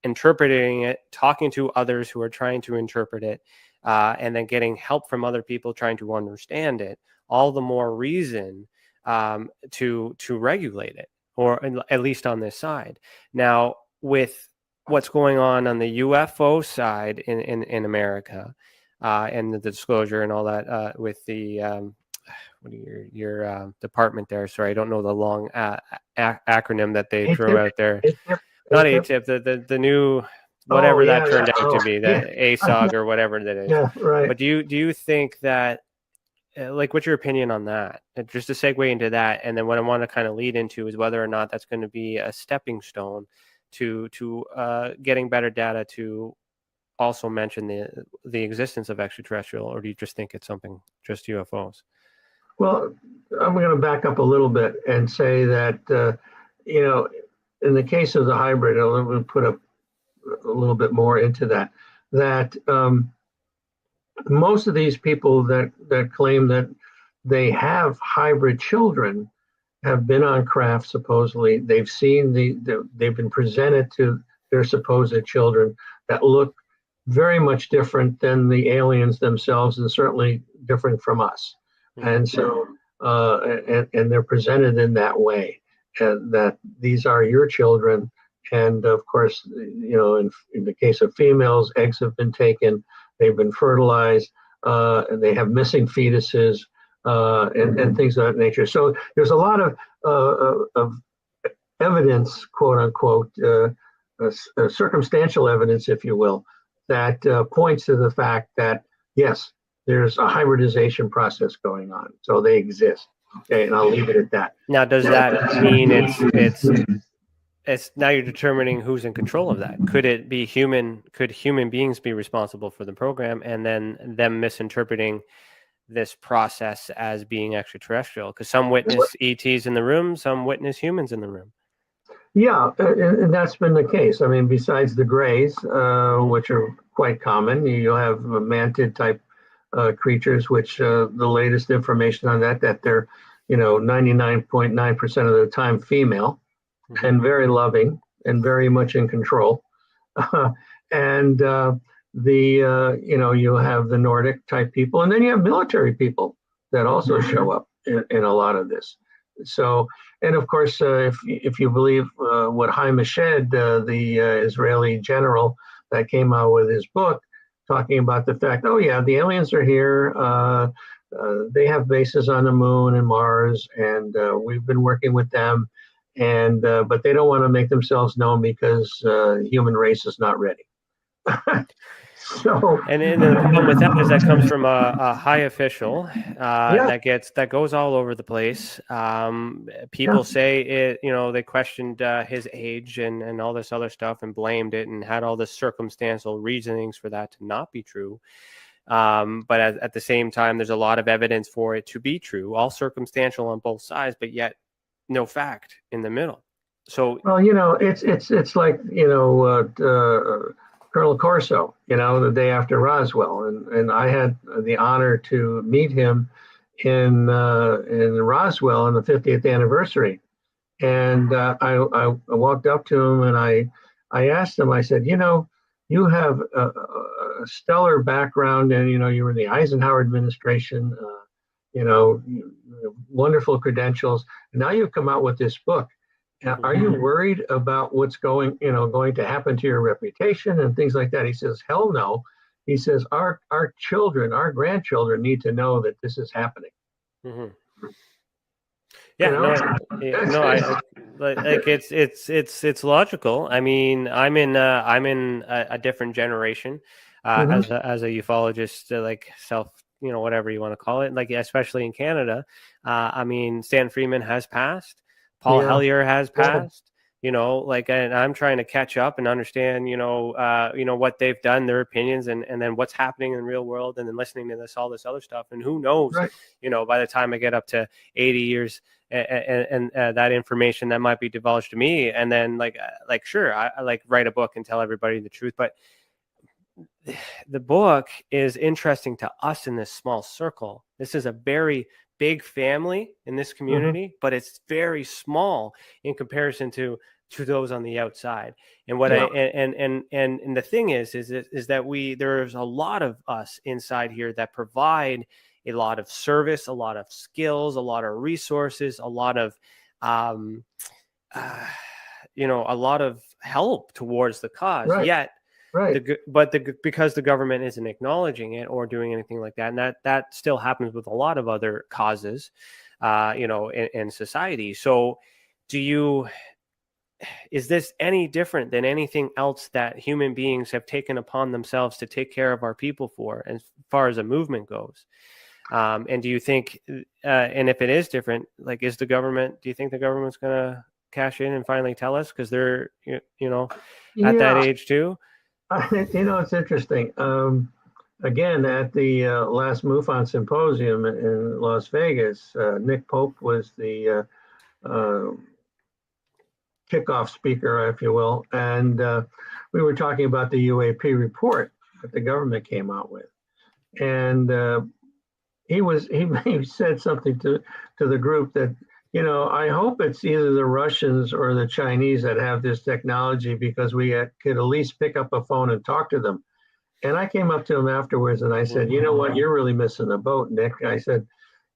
Speaker 1: interpreting it, talking to others who are trying to interpret it, and then getting help from other people trying to understand it. All the more reason to regulate it, or at least on this side. Now, with what's going on the UFO side in America, and the disclosure and all that, with the your department there. Sorry, I don't know the long acronym that they throw out there. Not ATIP, the new whatever turned out to be, the ASOG or whatever that is.
Speaker 4: Yeah, right.
Speaker 1: But do you think that, like, what's your opinion on that? And just to segue into that, and then what I want to kind of lead into is whether or not that's going to be a stepping stone to getting better data to also mention the existence of extraterrestrial, or do you just think it's something just UFOs?
Speaker 4: Well, I'm going to back up a little bit and say that in the case of the hybrid, I'm going to put a little bit more into that most of these people that claim that they have hybrid children have been on craft. Supposedly, they've seen they've been presented to their supposed children that look very much different than the aliens themselves, and certainly different from us. And so, and they're presented in that way, that these are your children. And of course, in the case of females, eggs have been taken, they've been fertilized, and they have missing fetuses, and things of that nature. So there's a lot of evidence, quote unquote, circumstantial evidence, if you will, that points to the fact that, yes, there's a hybridization process going on. So they exist. Okay, and I'll leave it at that.
Speaker 1: Now, does that mean it's now you're determining who's in control of that? Could it be human? Could human beings be responsible for the program, and then them misinterpreting this process as being extraterrestrial? Because some witness ETs in the room, some witness humans in the room.
Speaker 4: Yeah, and that's been the case. I mean, besides the grays, which are quite common, you'll have mantid type creatures, which the latest information on that they're 99.9% of the time female, and very loving and very much in control. And you'll have the Nordic type people, and then you have military people that also show up in a lot of this. So, and of course, if you believe what Haim Eshed, the Israeli general that came out with his book, talking about the fact, oh yeah, the aliens are here. They have bases on the moon and Mars, and we've been working with them. And but they don't want to make themselves known because the human race is not ready. So,
Speaker 1: and the problem with that is that comes from a high official that goes all over the place. People say it, they questioned his age and all this other stuff and blamed it and had all this circumstantial reasonings for that to not be true. But at the same time, there's a lot of evidence for it to be true, all circumstantial on both sides, but yet no fact in the middle. So,
Speaker 4: well, it's like, Colonel Corso, the day after Roswell, and I had the honor to meet him in Roswell on the 50th anniversary. And I walked up to him and I asked him, I said, you have a stellar background, and you were in the Eisenhower administration, wonderful credentials. And now you've come out with this book. Are you worried about what's going to happen to your reputation and things like that? He says, hell no. He says, our children, our grandchildren need to know that this is happening.
Speaker 1: Mm-hmm. Yeah, it's logical. I mean, I'm in a different generation as a ufologist, like self, whatever you want to call it, like especially in Canada. I mean, Stan Freeman has passed. Paul Hellyer has passed, and I'm trying to catch up and understand, what they've done, their opinions, and then what's happening in the real world, and then listening to all this other stuff. And who knows, by the time I get up to 80 years and that information that might be divulged to me. And then sure, I write a book and tell everybody the truth. But the book is interesting to us in this small circle. This is a very big family in this community, but it's very small in comparison to those on the outside. And what and the thing is that there's a lot of us inside here that provide a lot of service, a lot of skills, a lot of resources, a lot of a lot of help towards the cause. Yet because the government isn't acknowledging it or doing anything like that, and that still happens with a lot of other causes, in society. So, is this any different than anything else that human beings have taken upon themselves to take care of our people for, as far as a movement goes? And do you think, and if it is different, do you think the government's going to cash in and finally tell us, because they're, at that age too?
Speaker 4: It's interesting. Again, at the last MUFON symposium in Las Vegas, Nick Pope was the kickoff speaker, if you will, and we were talking about the UAP report that the government came out with, and he said something to the group that, I hope it's either the Russians or the Chinese that have this technology, because we could at least pick up a phone and talk to them. And I came up to him afterwards and I said, you know what, you're really missing the boat, Nick. I said,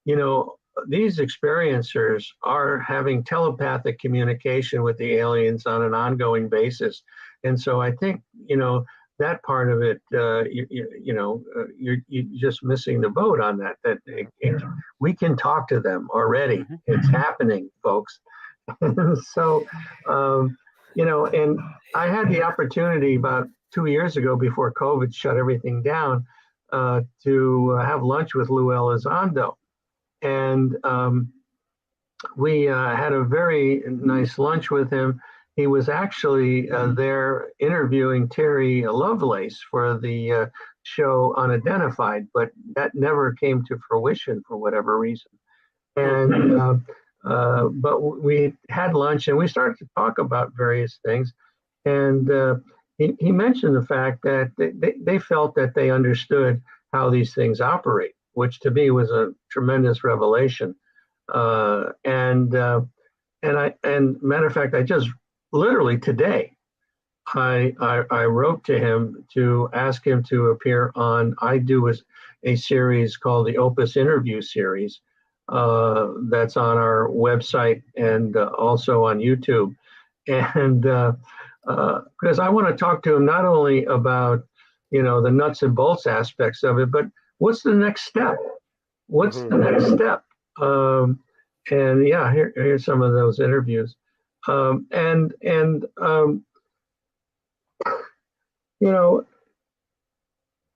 Speaker 4: you know, these experiencers are having telepathic communication with the aliens on an ongoing basis. And so I think, you know, that part of it, you're just missing the boat on that. We can talk to them already. It's happening, folks. So, you know, and I had the opportunity about 2 years ago, before COVID shut everything down, to have lunch with Lou Elizondo. And we had a very nice lunch with him. He was actually there interviewing Terry Lovelace for the show Unidentified, but that never came to fruition for whatever reason. And but we had lunch and we started to talk about various things. And he mentioned the fact that they felt that they understood how these things operate, which to me was a tremendous revelation. And matter of fact, I just literally today, I wrote to him to ask him to appear on, I do a series called the OPUS interview series, that's on our website and also on YouTube. And because I want to talk to him not only about, you know, the nuts and bolts aspects of it, but what's the next step? What's the next step? And yeah, here's some of those interviews. You know,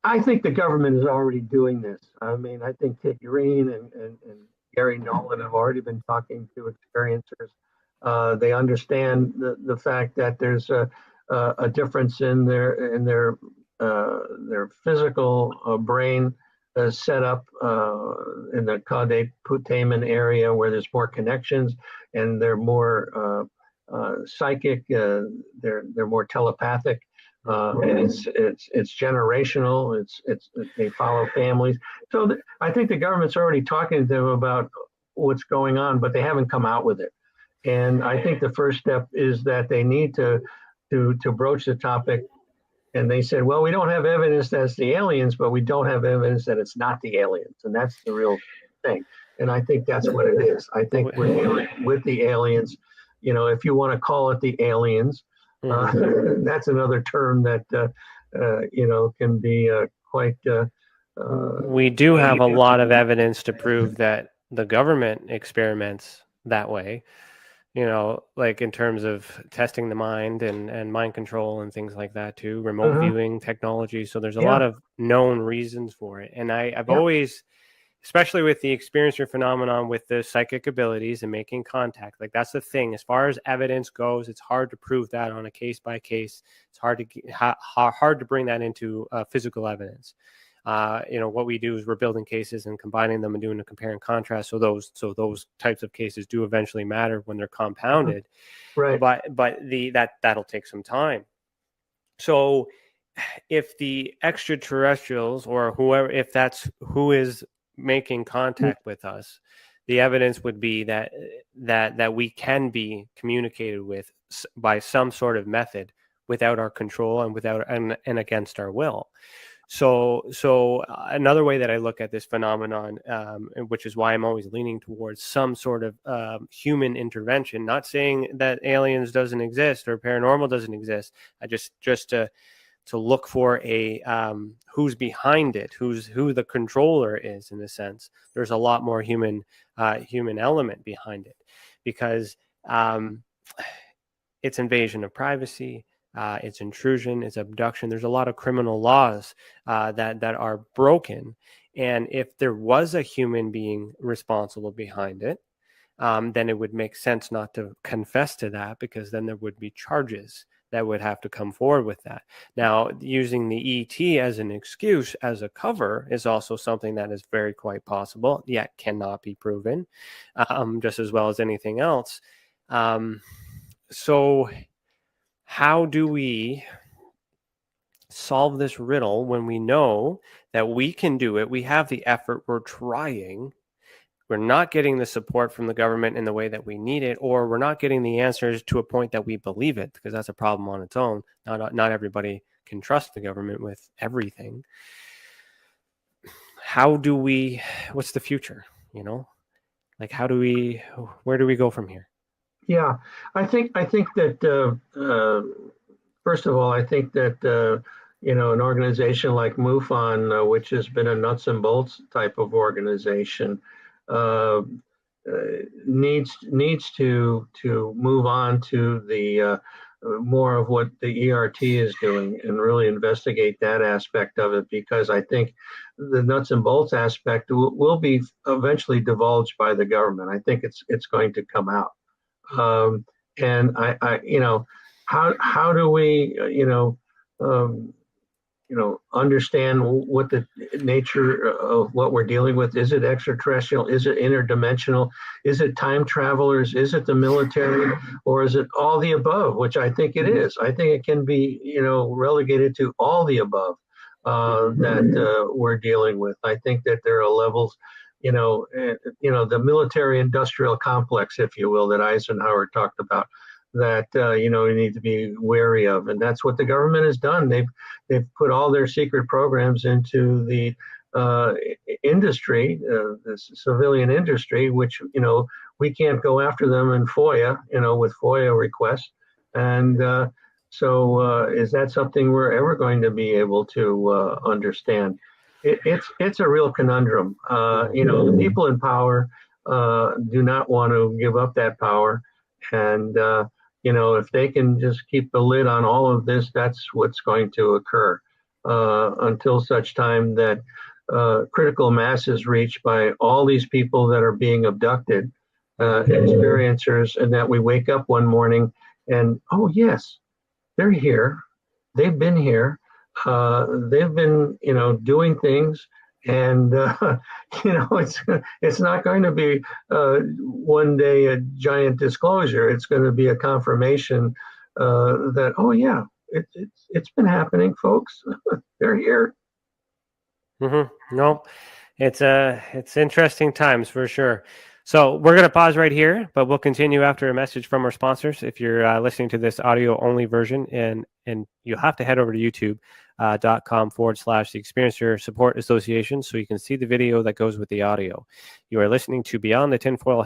Speaker 4: I think the government is already doing this. I mean, I think Kit Green and Gary Nolan have already been talking to experiencers. They understand the fact that there's a difference in their physical brain set up in the caudate putamen area, where there's more connections and they're more psychic. They're more telepathic. And it's generational. They follow families. So I think the government's already talking to them about what's going on, but they haven't come out with it. And I think the first step is that they need to broach the topic. And they said, well, we don't have evidence that it's the aliens, but we don't have evidence that it's not the aliens. And that's the real thing. And I think that's what it is. I think we're dealing with the aliens. You know, if you want to call it the aliens, that's another term that, you know, can be quite.
Speaker 1: We do have a lot of evidence to prove that the government experiments that way, you know, like in terms of testing the mind and mind control and things like that too, remote viewing technology. So there's a lot of known reasons for it. And I've always, especially with the experiencer phenomenon, with the psychic abilities and making contact, like that's the thing. As far as evidence goes, it's hard to prove that on a case by case. It's hard to bring that into physical evidence. You know, what we do is we're building cases and combining them and doing a compare and contrast. So those types of cases do eventually matter when they're compounded,
Speaker 4: right?
Speaker 1: But that'll take some time. So if the extraterrestrials or whoever, if that's who is making contact with us, the evidence would be that we can be communicated with by some sort of method without our control and against our will. So another way that I look at this phenomenon, which is why I'm always leaning towards some sort of human intervention, not saying that aliens doesn't exist or paranormal doesn't exist. I just to look for a who's behind it, who the controller is in a sense. There's a lot more human element behind it, because it's invasion of privacy. It's intrusion, it's abduction. There's a lot of criminal laws that are broken. And if there was a human being responsible behind it, then it would make sense not to confess to that, because then there would be charges that would have to come forward with that. Now, using the E.T. as an excuse, as a cover, is also something that is very quite possible, yet cannot be proven, just as well as anything else. So how do we solve this riddle when we know that we can do it? We have the effort, we're trying, we're not getting the support from the government in the way that we need it, or we're not getting the answers to a point that we believe it, because that's a problem on its own. Not everybody can trust the government with everything. What's the future? Like, where do we go from here?
Speaker 4: Yeah, I think that first of all, I think that an organization like MUFON, which has been a nuts and bolts type of organization, needs to move on to the more of what the E.R.T is doing and really investigate that aspect of it, because I think the nuts and bolts aspect will be eventually divulged by the government. I think it's going to come out. And how do we understand what the nature of what we're dealing with? Is it extraterrestrial? Is it interdimensional? Is it time travelers? Is it the military? Or is it all the above, which I think it is? I think it can be, relegated to all the above that we're dealing with. I think that there are levels, the military industrial complex, if you will, that Eisenhower talked about, that you need to be wary of, and that's what the government has done. They've put all their secret programs into the industry, the civilian industry, which we can't go after them in FOIA, with FOIA requests. And so is that something we're ever going to be able to understand? It's a real conundrum. The people in power do not want to give up that power, and if they can just keep the lid on all of this, that's what's going to occur until such time that critical mass is reached by all these people that are being abducted, experiencers, and that we wake up one morning and, oh yes, they're here. They've been here. They've been, doing things, and it's not going to be one day a giant disclosure. It's going to be a confirmation that, oh yeah, it's been happening, folks. They're here.
Speaker 1: Mm-hmm. No, it's interesting times for sure. So we're going to pause right here, but we'll continue after a message from our sponsors. If you're listening to this audio only version, and you'll have to head over to youtube.com/the Experiencer Support Association so you can see the video that goes with the audio. You are listening to Beyond the Tinfoil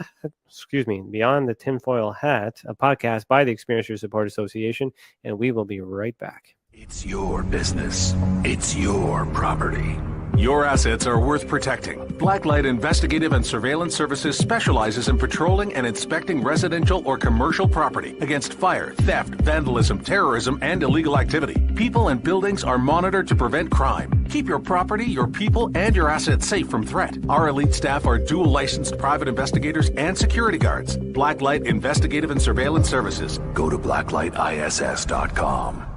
Speaker 1: Hat, a podcast by the Experiencer Support Association, and we will be right back.
Speaker 5: It's your business. It's your property. Your assets are worth protecting. Blacklight Investigative and Surveillance Services specializes in patrolling and inspecting residential or commercial property against fire, theft, vandalism, terrorism, and illegal activity. People and buildings are monitored to prevent crime. Keep your property, your people, and your assets safe from threat. Our elite staff are dual licensed private investigators and security guards. Blacklight Investigative and Surveillance Services. Go to blacklightiss.com.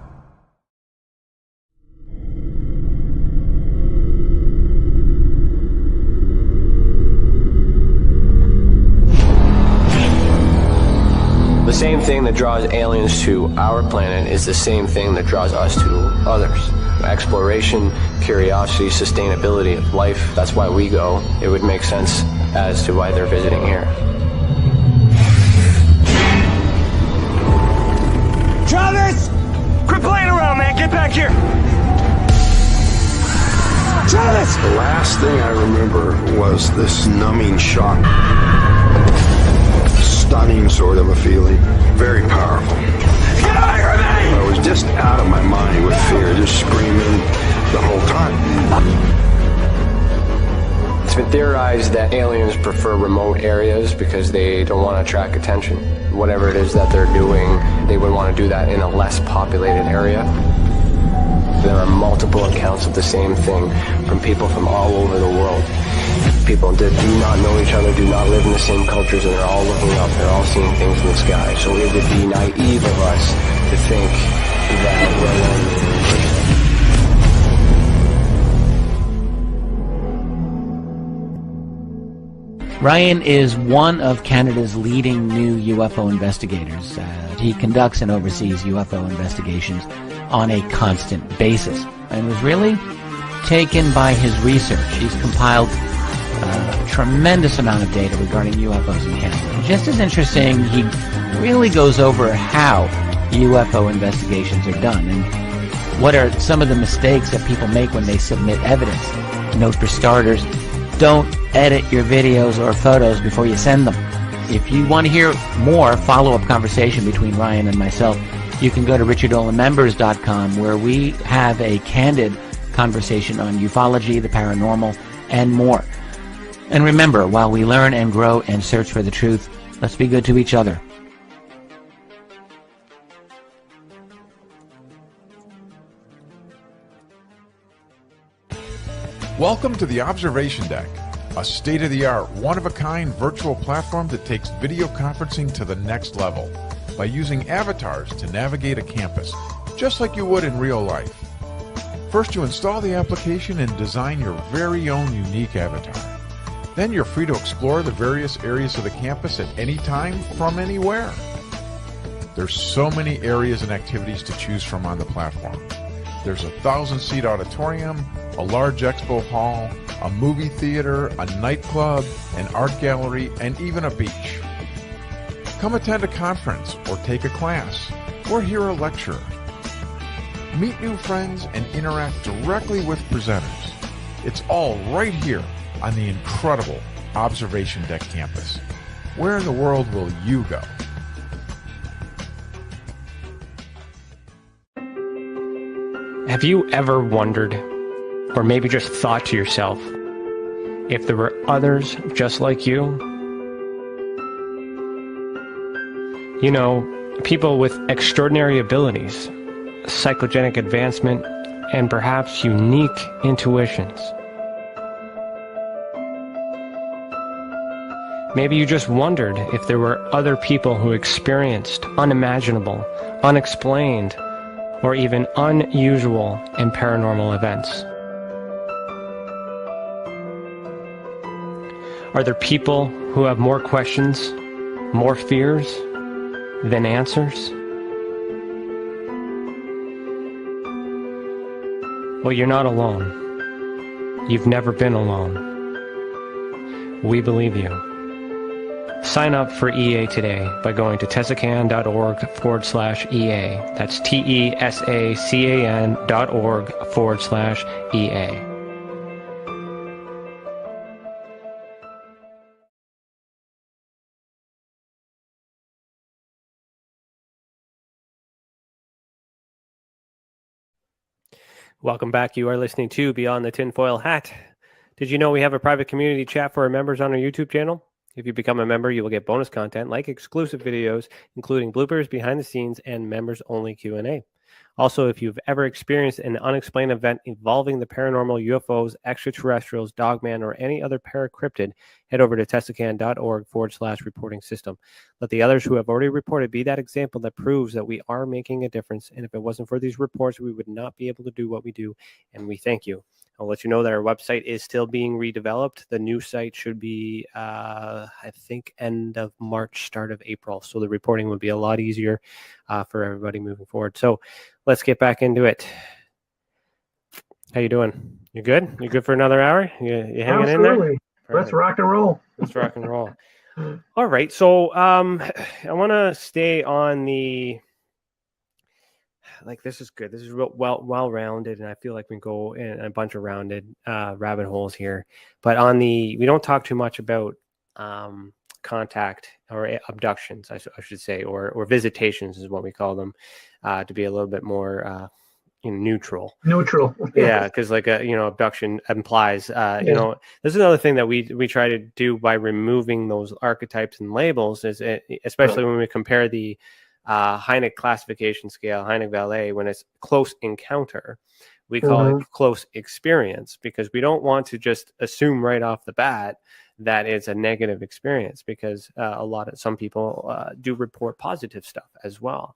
Speaker 3: The same thing that draws aliens to our planet is the same thing that draws us to others. Exploration, curiosity, sustainability of life. That's why we go. It would make sense as to why they're visiting here.
Speaker 6: Travis! Quit playing around, man. Get back here. Travis!
Speaker 7: The last thing I remember was this numbing shock. Stunning sort of a feeling. Very powerful.
Speaker 6: Get away from me!
Speaker 7: I was just out of my mind with fear, just screaming the whole time.
Speaker 3: It's been theorized that aliens prefer remote areas because they don't want to attract attention. Whatever it is that they're doing, they would want to do that in a less populated area. There are multiple accounts of the same thing from people from all over the world. People that do not know each other, do not live in the same cultures, and they're all looking up, they're all seeing things in the sky. So it would be naive of us to think that
Speaker 8: Ryan is one of Canada's leading new UFO investigators. He conducts and oversees UFO investigations on a constant basis and was really taken by his research. He's compiled a tremendous amount of data regarding UFOs in Canada. And just as interesting, he really goes over how UFO investigations are done. And What are some of the mistakes that people make when they submit evidence? Note for starters, don't edit your videos or photos before you send them. If you want to hear more follow-up conversation between Ryan and myself, you can go to richardolanmembers.com, where we have a candid conversation on ufology, the paranormal, and more. And remember, while we learn and grow and search for the truth, let's be good to each other.
Speaker 9: Welcome to the Observation Deck, a state-of-the-art, one-of-a-kind virtual platform that takes video conferencing to the next level by using avatars to navigate a campus, just like you would in real life. First, you install the application and design your very own unique avatar. Then you're free to explore the various areas of the campus at any time from anywhere. There's so many areas and activities to choose from on the platform. There's a 1,000-seat auditorium, a large expo hall, a movie theater, a nightclub, an art gallery, and even a beach. Come attend a conference or take a class or hear a lecture. Meet new friends and interact directly with presenters. It's all right here on the incredible Observation Deck campus. Where in the world will you go?
Speaker 1: Have you ever wondered, or maybe just thought to yourself, if there were others just like you? You know, people with extraordinary abilities, psychogenic advancement, and perhaps unique intuitions. Maybe you just wondered if there were other people who experienced unimaginable, unexplained, or even unusual and paranormal events. Are there people who have more questions, more fears than answers? Well, you're not alone. You've never been alone. We believe you. Sign up for EA today by going to tesacan.org/EA. That's TESACAN.org/EA. Welcome back. You are listening to Beyond the Tinfoil Hat. Did you know we have a private community chat for our members on our YouTube channel? If you become a member, you will get bonus content like exclusive videos, including bloopers, behind the scenes, and members-only Q&A. Also, if you've ever experienced an unexplained event involving the paranormal, UFOs, extraterrestrials, dogman, or any other paracryptid, head over to tesacan.org/reporting system. Let the others who have already reported be that example that proves that we are making a difference. And if it wasn't for these reports, we would not be able to do what we do. And we thank you. I'll let you know that our website is still being redeveloped. The new site should be, I think, end of March, start of April. So the reporting would be a lot easier for everybody moving forward. So let's get back into it. How you doing? You good? You good for another hour? You hanging in there?
Speaker 4: Let's rock and roll.
Speaker 1: Let's rock and roll. All right. So I want to stay on the... Like, this is good. This is well-rounded, and I feel like we can go in a bunch of rounded rabbit holes here. But we don't talk too much about contact or abductions, I should say, or visitations is what we call them, to be a little bit more neutral.
Speaker 4: Neutral.
Speaker 1: Yeah, because abduction implies, this is another thing that we try to do by removing those archetypes and labels, especially when we compare the Hynek classification scale, Hynek Vallée, when it's close encounter, we call it close experience, because we don't want to just assume right off the bat that it's a negative experience, because some people do report positive stuff as well.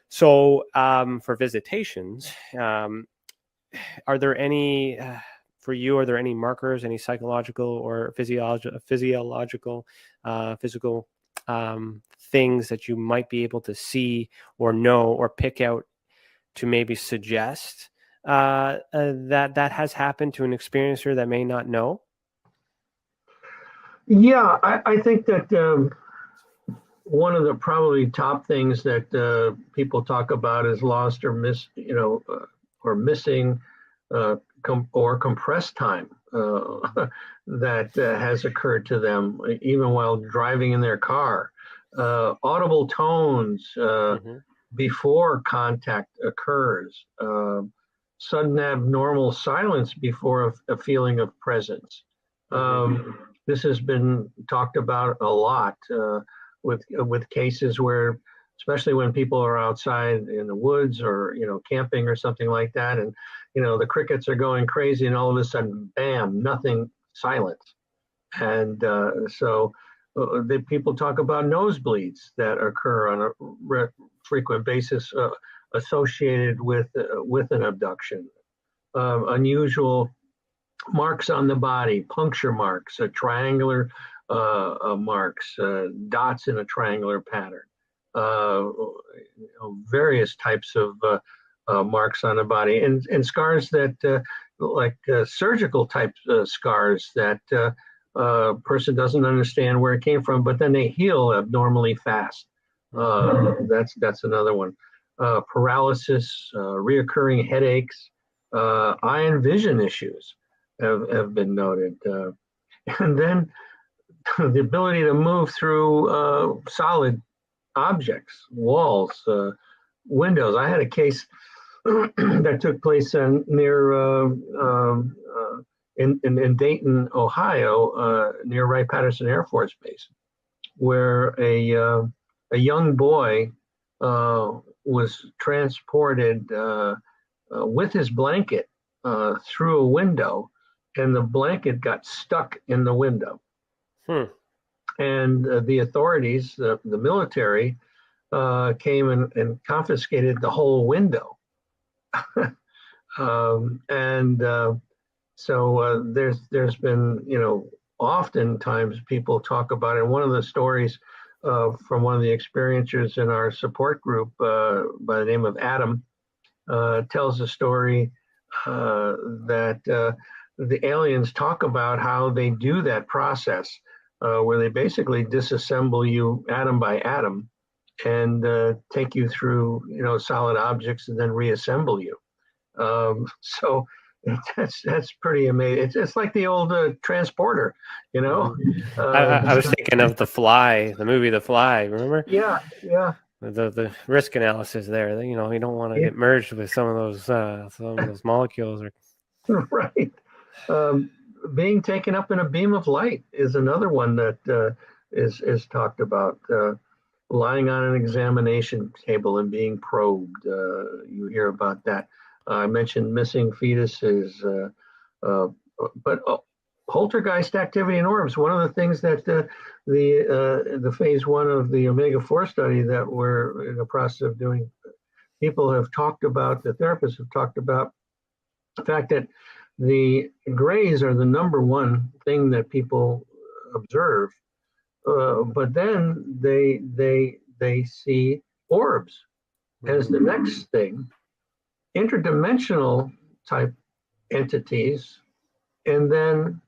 Speaker 1: So for visitations, are there any for you? Are there any markers, any psychological or physical things that you might be able to see or know or pick out to maybe suggest that has happened to an experiencer that may not know?
Speaker 4: Yeah, I think that one of the probably top things that people talk about is lost or or missing or compressed time that has occurred to them, even while driving in their car. Audible tones before contact occurs. Sudden abnormal silence before a feeling of presence. This has been talked about a lot with cases where, especially when people are outside in the woods or camping or something like that, and the crickets are going crazy, and all of a sudden, bam, nothing, silence. And so people talk about nosebleeds that occur on a frequent basis associated with an abduction. Unusual marks on the body, puncture marks, triangular marks, dots in a triangular pattern, various types of marks on the body, and scars that like surgical type scars that person doesn't understand where it came from, but then they heal abnormally fast. That's another one. Paralysis, reoccurring headaches, eye and vision issues have been noted. And then the ability to move through solid objects, walls, windows. I had a case that took place near in Dayton, Ohio, near Wright-Patterson Air Force Base, where a young boy was transported with his blanket through a window, and the blanket got stuck in the window. And the authorities, the military, came and confiscated the whole window. So there's been, oftentimes people talk about it. One of the stories from one of the experiencers in our support group by the name of Adam tells a story that the aliens talk about how they do that process where they basically disassemble you atom by atom and take you through, solid objects and then reassemble you. So that's pretty amazing. It's like the old transporter,
Speaker 1: I was thinking of The Fly, the movie The Fly. Remember?
Speaker 4: Yeah.
Speaker 1: The risk analysis there. You don't want to get merged with some of those molecules.
Speaker 4: Right. Being taken up in a beam of light is another one that is talked about. Lying on an examination table and being probed. You hear about that. I mentioned missing fetuses, but poltergeist activity in orbs. One of the things that the phase 1 of the Omega-4 study that we're in the process of doing, people have talked about, the therapists have talked about the fact that the grays are the number one thing that people observe, but then they see orbs as the next thing. Interdimensional type entities, and then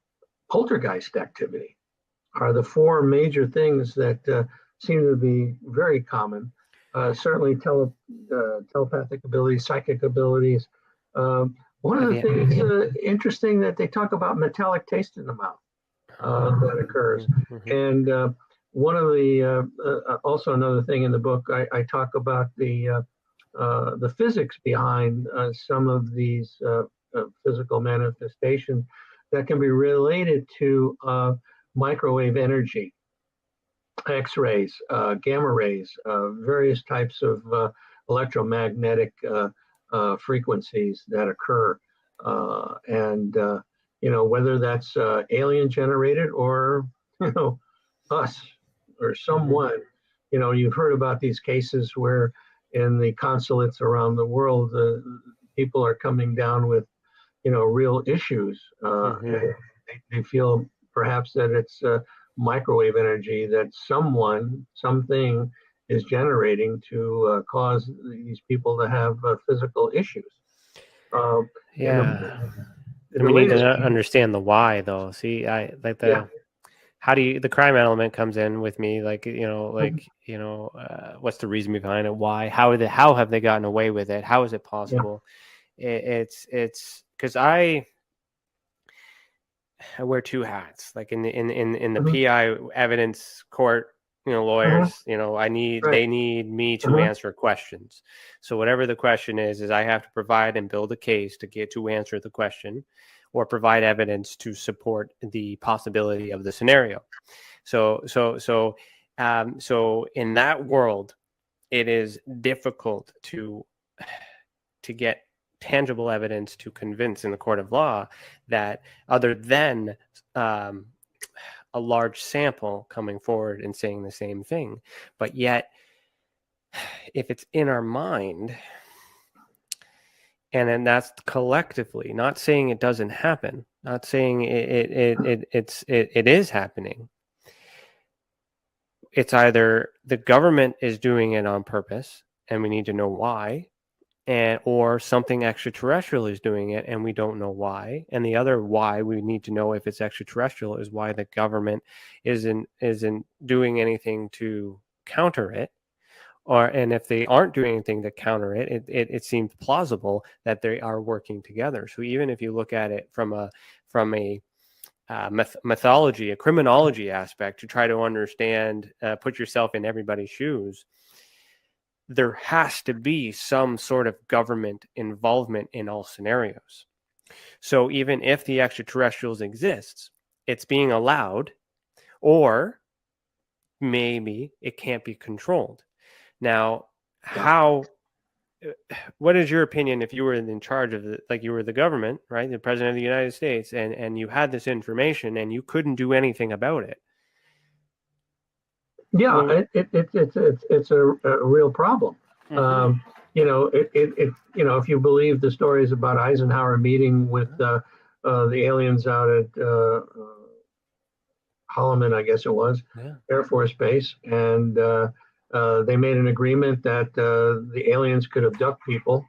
Speaker 4: poltergeist activity are the 4 major things that seem to be very common. Certainly telepathic abilities, psychic abilities. One of the things interesting that they talk about metallic taste in the mouth that occurs. And one of the, also another thing in the book, I talk about the physics behind some of these physical manifestations that can be related to microwave energy, X-rays, gamma rays, various types of electromagnetic frequencies that occur. And whether that's alien generated or, us or someone, you've heard about these cases where in the consulates around the world, people are coming down with, real issues. And they feel perhaps that it's microwave energy that something is generating to cause these people to have physical issues.
Speaker 1: We need to understand the why, though. See, I like the. How do you, the crime element comes in with me, what's the reason behind it? Why? How have they gotten away with it? How is it possible? it's because I wear two hats, like in the PI evidence court, lawyers, they need me to answer questions. So whatever the question is I have to provide and build a case to get to answer the question, or provide evidence to support the possibility of the scenario. So in that world, it is difficult to get tangible evidence to convince in the court of law that, other than a large sample coming forward and saying the same thing. But yet, if it's in our mind, and then that's collectively, not saying it doesn't happen, not saying it is happening. It's either the government is doing it on purpose and we need to know why, or something extraterrestrial is doing it and we don't know why. And the other why we need to know if it's extraterrestrial is why the government isn't doing anything to counter it. And if they aren't doing anything to counter it, it seems plausible that they are working together. So even if you look at it from a mythology, a criminology aspect, to try to understand, put yourself in everybody's shoes, there has to be some sort of government involvement in all scenarios. So even if the extraterrestrials exists, it's being allowed, or maybe it can't be controlled. Now, what is your opinion if you were in charge of you were the government, right? The president of the United States, and you had this information and you couldn't do anything about it?
Speaker 4: Yeah, it's a real problem.
Speaker 1: Mm-hmm.
Speaker 4: If you believe the stories about Eisenhower meeting with the aliens out at Holloman, I guess it was, Air Force Base, and they made an agreement that the aliens could abduct people,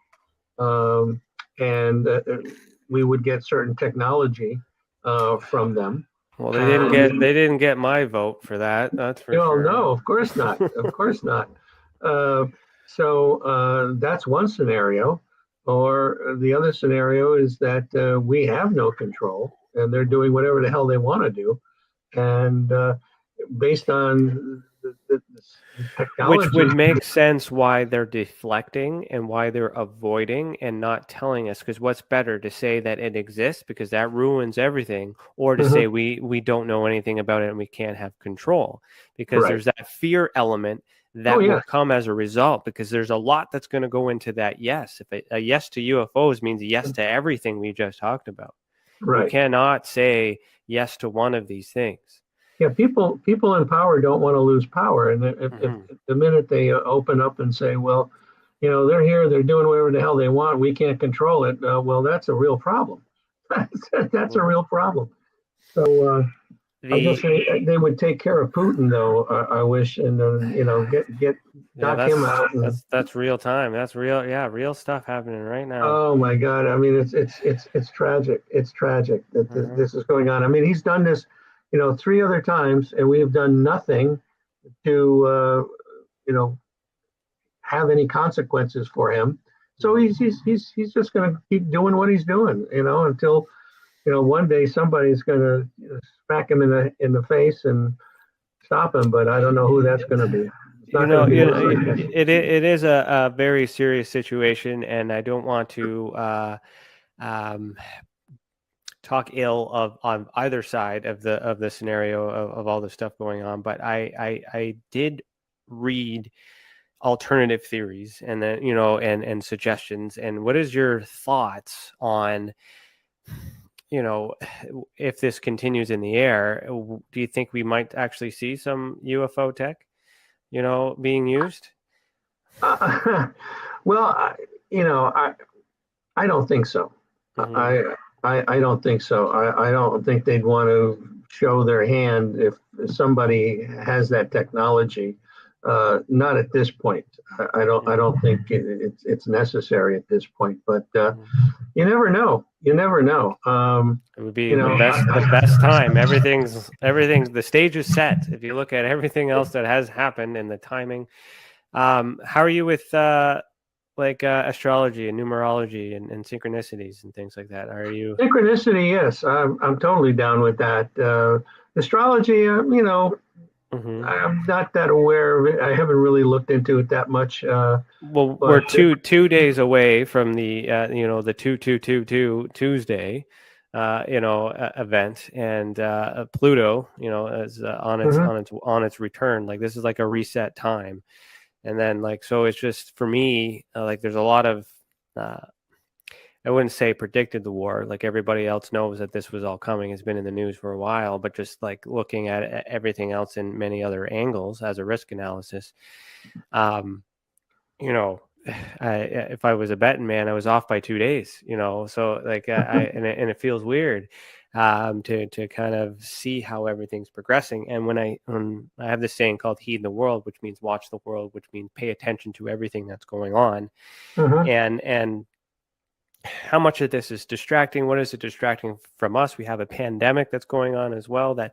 Speaker 4: and we would get certain technology from them.
Speaker 1: Well, they didn't get my vote for that. That's for sure.
Speaker 4: No, of course not. Of course not. So that's one scenario. Or the other scenario is that we have no control, and they're doing whatever the hell they want to do, and based on the technology,
Speaker 1: which would make sense why they're deflecting and why they're avoiding and not telling us. Because what's better, to say that it exists because that ruins everything, or to say we don't know anything about it and we can't have control, because there's that fear element that will come as a result, because there's a lot that's going to go into that yes. If a yes to UFOs means yes to everything we just talked about. You cannot say yes to one of these things.
Speaker 4: Yeah, people in power don't want to lose power, and if the minute they open up and say, well, they're here, they're doing whatever the hell they want, we can't control it. Well, that's a real problem. That's a real problem. So I guess they would take care of Putin, though. I wish, and knock him out.
Speaker 1: That's real time. That's real. Yeah, real stuff happening right now.
Speaker 4: Oh my God! I mean, it's tragic. It's tragic that this is going on. I mean, he's done this 3 other times, and we have done nothing to, have any consequences for him. So he's just going to keep doing what he's doing, until, one day somebody's going to smack him in the face and stop him. But I don't know who that's going to be.
Speaker 1: It is a very serious situation, and I don't want to talk ill on either side of the scenario of all the stuff going on, but I did read alternative theories and then and suggestions. And what is your thoughts on if this continues in the air? Do you think we might actually see some UFO tech being used?
Speaker 4: Well, I don't think so. I don't think so. I don't think they'd want to show their hand if somebody has that technology. Not at this point. I don't think it's necessary at this point. But you never know. You never know.
Speaker 1: It would be the best time. Everything's the stage is set. If you look at everything else that has happened and the timing. How are you with astrology and numerology and synchronicities and things like that? Are you
Speaker 4: Synchronicity? Yes, I'm totally down with that. Astrology,
Speaker 1: Mhm.
Speaker 4: I'm not that aware of it. I haven't really looked into it that much.
Speaker 1: Well, we're
Speaker 4: But
Speaker 1: 2 days away from the the 2222 Tuesday event, and Pluto is
Speaker 4: mhm.
Speaker 1: on its return. Like, this is like a reset time. And then, like, so it's just for me, like, there's a lot of I wouldn't say predicted the war. Like, everybody else knows that this was all coming. It's been in the news for a while, but just like looking at everything else in many other angles as a risk analysis, um, you know, if I was a betting man, I was off by 2 days. So like and it feels weird to kind of see how everything's progressing. And when I have this saying called "heed the world," which means watch the world, which means pay attention to everything that's going on,
Speaker 4: Mhm.
Speaker 1: and how much of this is distracting? What is it distracting from us? We have a pandemic that's going on as well. That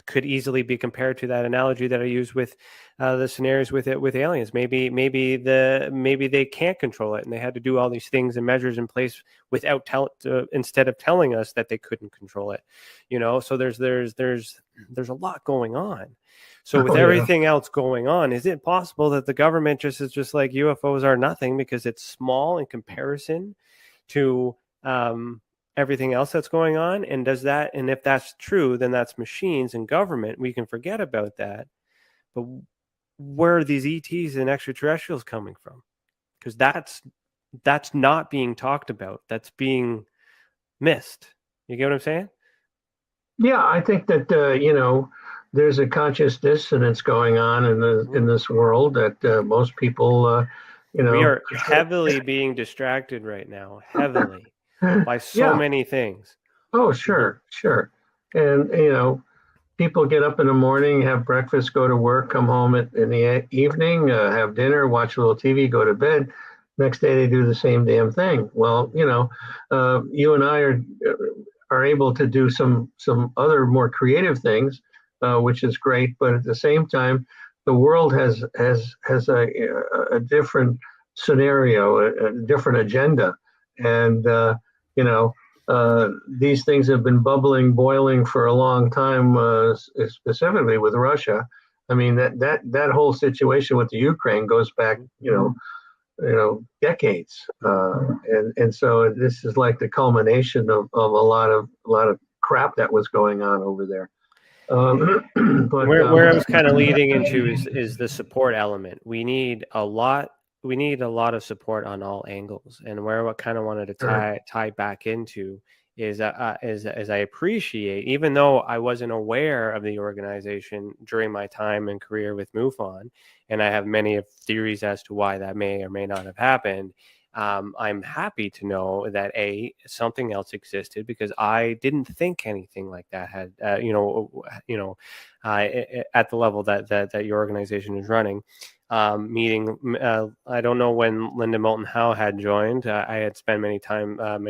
Speaker 1: could easily be compared to that analogy that I used with the scenarios with aliens. Maybe they can't control it, and they had to do all these things and measures in place without instead of telling us that they couldn't control it. So there's a lot going on. So with
Speaker 4: Oh, yeah.
Speaker 1: everything else going on, is it possible that the government is just like UFOs are nothing because it's small in comparison to everything else that's going on? And if that's true, then that's machines and government. We can forget about that. But where are these ETs and extraterrestrials coming from? Because that's not being talked about. That's being missed. You get what I'm saying?
Speaker 4: Yeah, I think that there's a conscious dissonance going on in this world that most people
Speaker 1: We are heavily being distracted right now, heavily, by so
Speaker 4: yeah.
Speaker 1: many things.
Speaker 4: Oh,
Speaker 1: Mhm.
Speaker 4: sure. And people get up in the morning, have breakfast, go to work, come home in the evening, have dinner, watch a little TV, go to bed. Next day they do the same damn thing. Well, you and I are able to do some other more creative things, which is great. But at the same time, the world has a different scenario, a different agenda, and you know these things have been boiling for a long time, specifically with Russia. I mean that whole situation with the Ukraine goes back, decades, and so this is like the culmination of a lot of crap that was going on over there. But
Speaker 1: Where I was kind of leading into is the support element. We need a lot. We need a lot of support on all angles. And where I kind of wanted to tie back into is as I appreciate, even though I wasn't aware of the organization during my time and career with MUFON, and I have many theories as to why that may or may not have happened. I'm happy to know that something else existed, because I didn't think anything like that had, at the level that your organization is running. Meeting, I don't know when Linda Moulton Howe had joined. I had spent many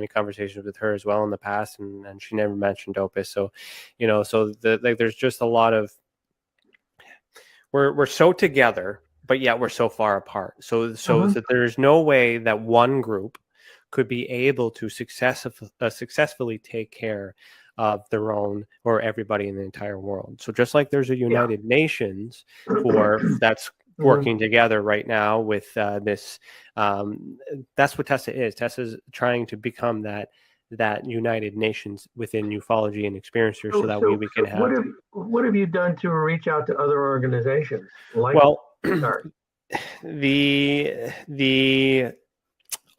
Speaker 1: conversations with her as well in the past, and she never mentioned OPUS. So, there's just a lot of, we're so together, but yet we're so far apart. So that there's no way that one group could be able to successfully take care of their own or everybody in the entire world. So just like there's a United Nations that's working together right now with this, that's what TESSA is. TESSA is trying to become that United Nations within ufology and experiencers, so that we can have.
Speaker 4: What have you done to reach out to other organizations?
Speaker 1: The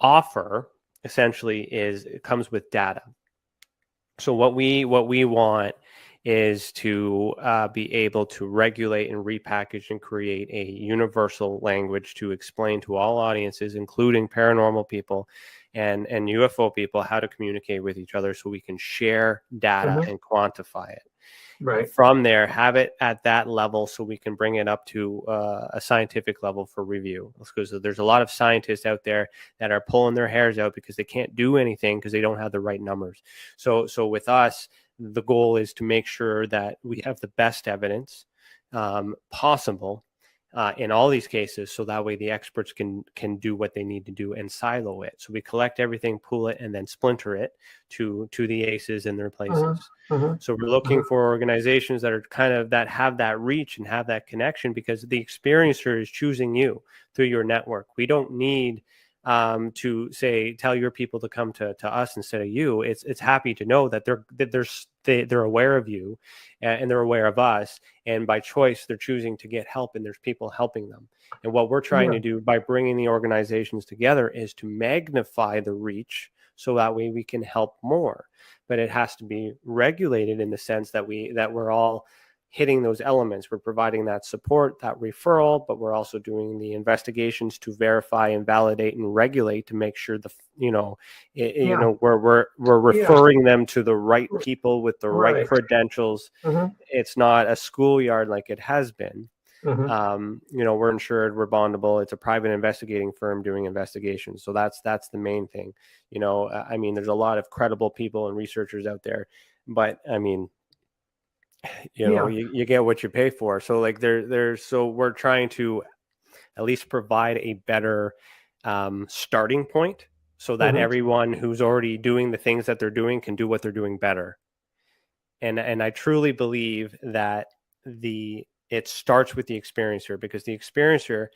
Speaker 1: offer essentially comes with data. So what we want is to be able to regulate and repackage and create a universal language to explain to all audiences, including paranormal people and UFO people, how to communicate with each other, so we can share data and quantify it.
Speaker 4: Right.
Speaker 1: And from there, have it at that level so we can bring it up to a scientific level for review. Because there's a lot of scientists out there that are pulling their hairs out because they can't do anything because they don't have the right numbers. So with us, the goal is to make sure that we have the best evidence possible, in all these cases, so that way the experts can do what they need to do and silo it. So we collect everything, pool it, and then splinter it to the aces in their places. So we're looking for organizations that are kind of that have that reach and have that connection, because the experiencer is choosing you through your network. We don't need to say tell your people to come to us instead of you. It's happy to know that they're aware of you, and they're aware of us, and by choice they're choosing to get help, and there's people helping them. And what we're trying to do by bringing the organizations together is to magnify the reach, so that way we can help more. But it has to be regulated in the sense that we're all hitting those elements. We're providing that support, that referral, but we're also doing the investigations to verify and validate and regulate to make sure we're referring them to the right people with the right credentials. It's not a schoolyard like it has been. We're insured, we're bondable. It's a private investigating firm doing investigations. So that's the main thing. There's a lot of credible people and researchers out there, but you get what you pay for. So like so we're trying to at least provide a better starting point, so that everyone who's already doing the things that they're doing can do what they're doing better. And I truly believe that it starts with the experiencer, because the experiencer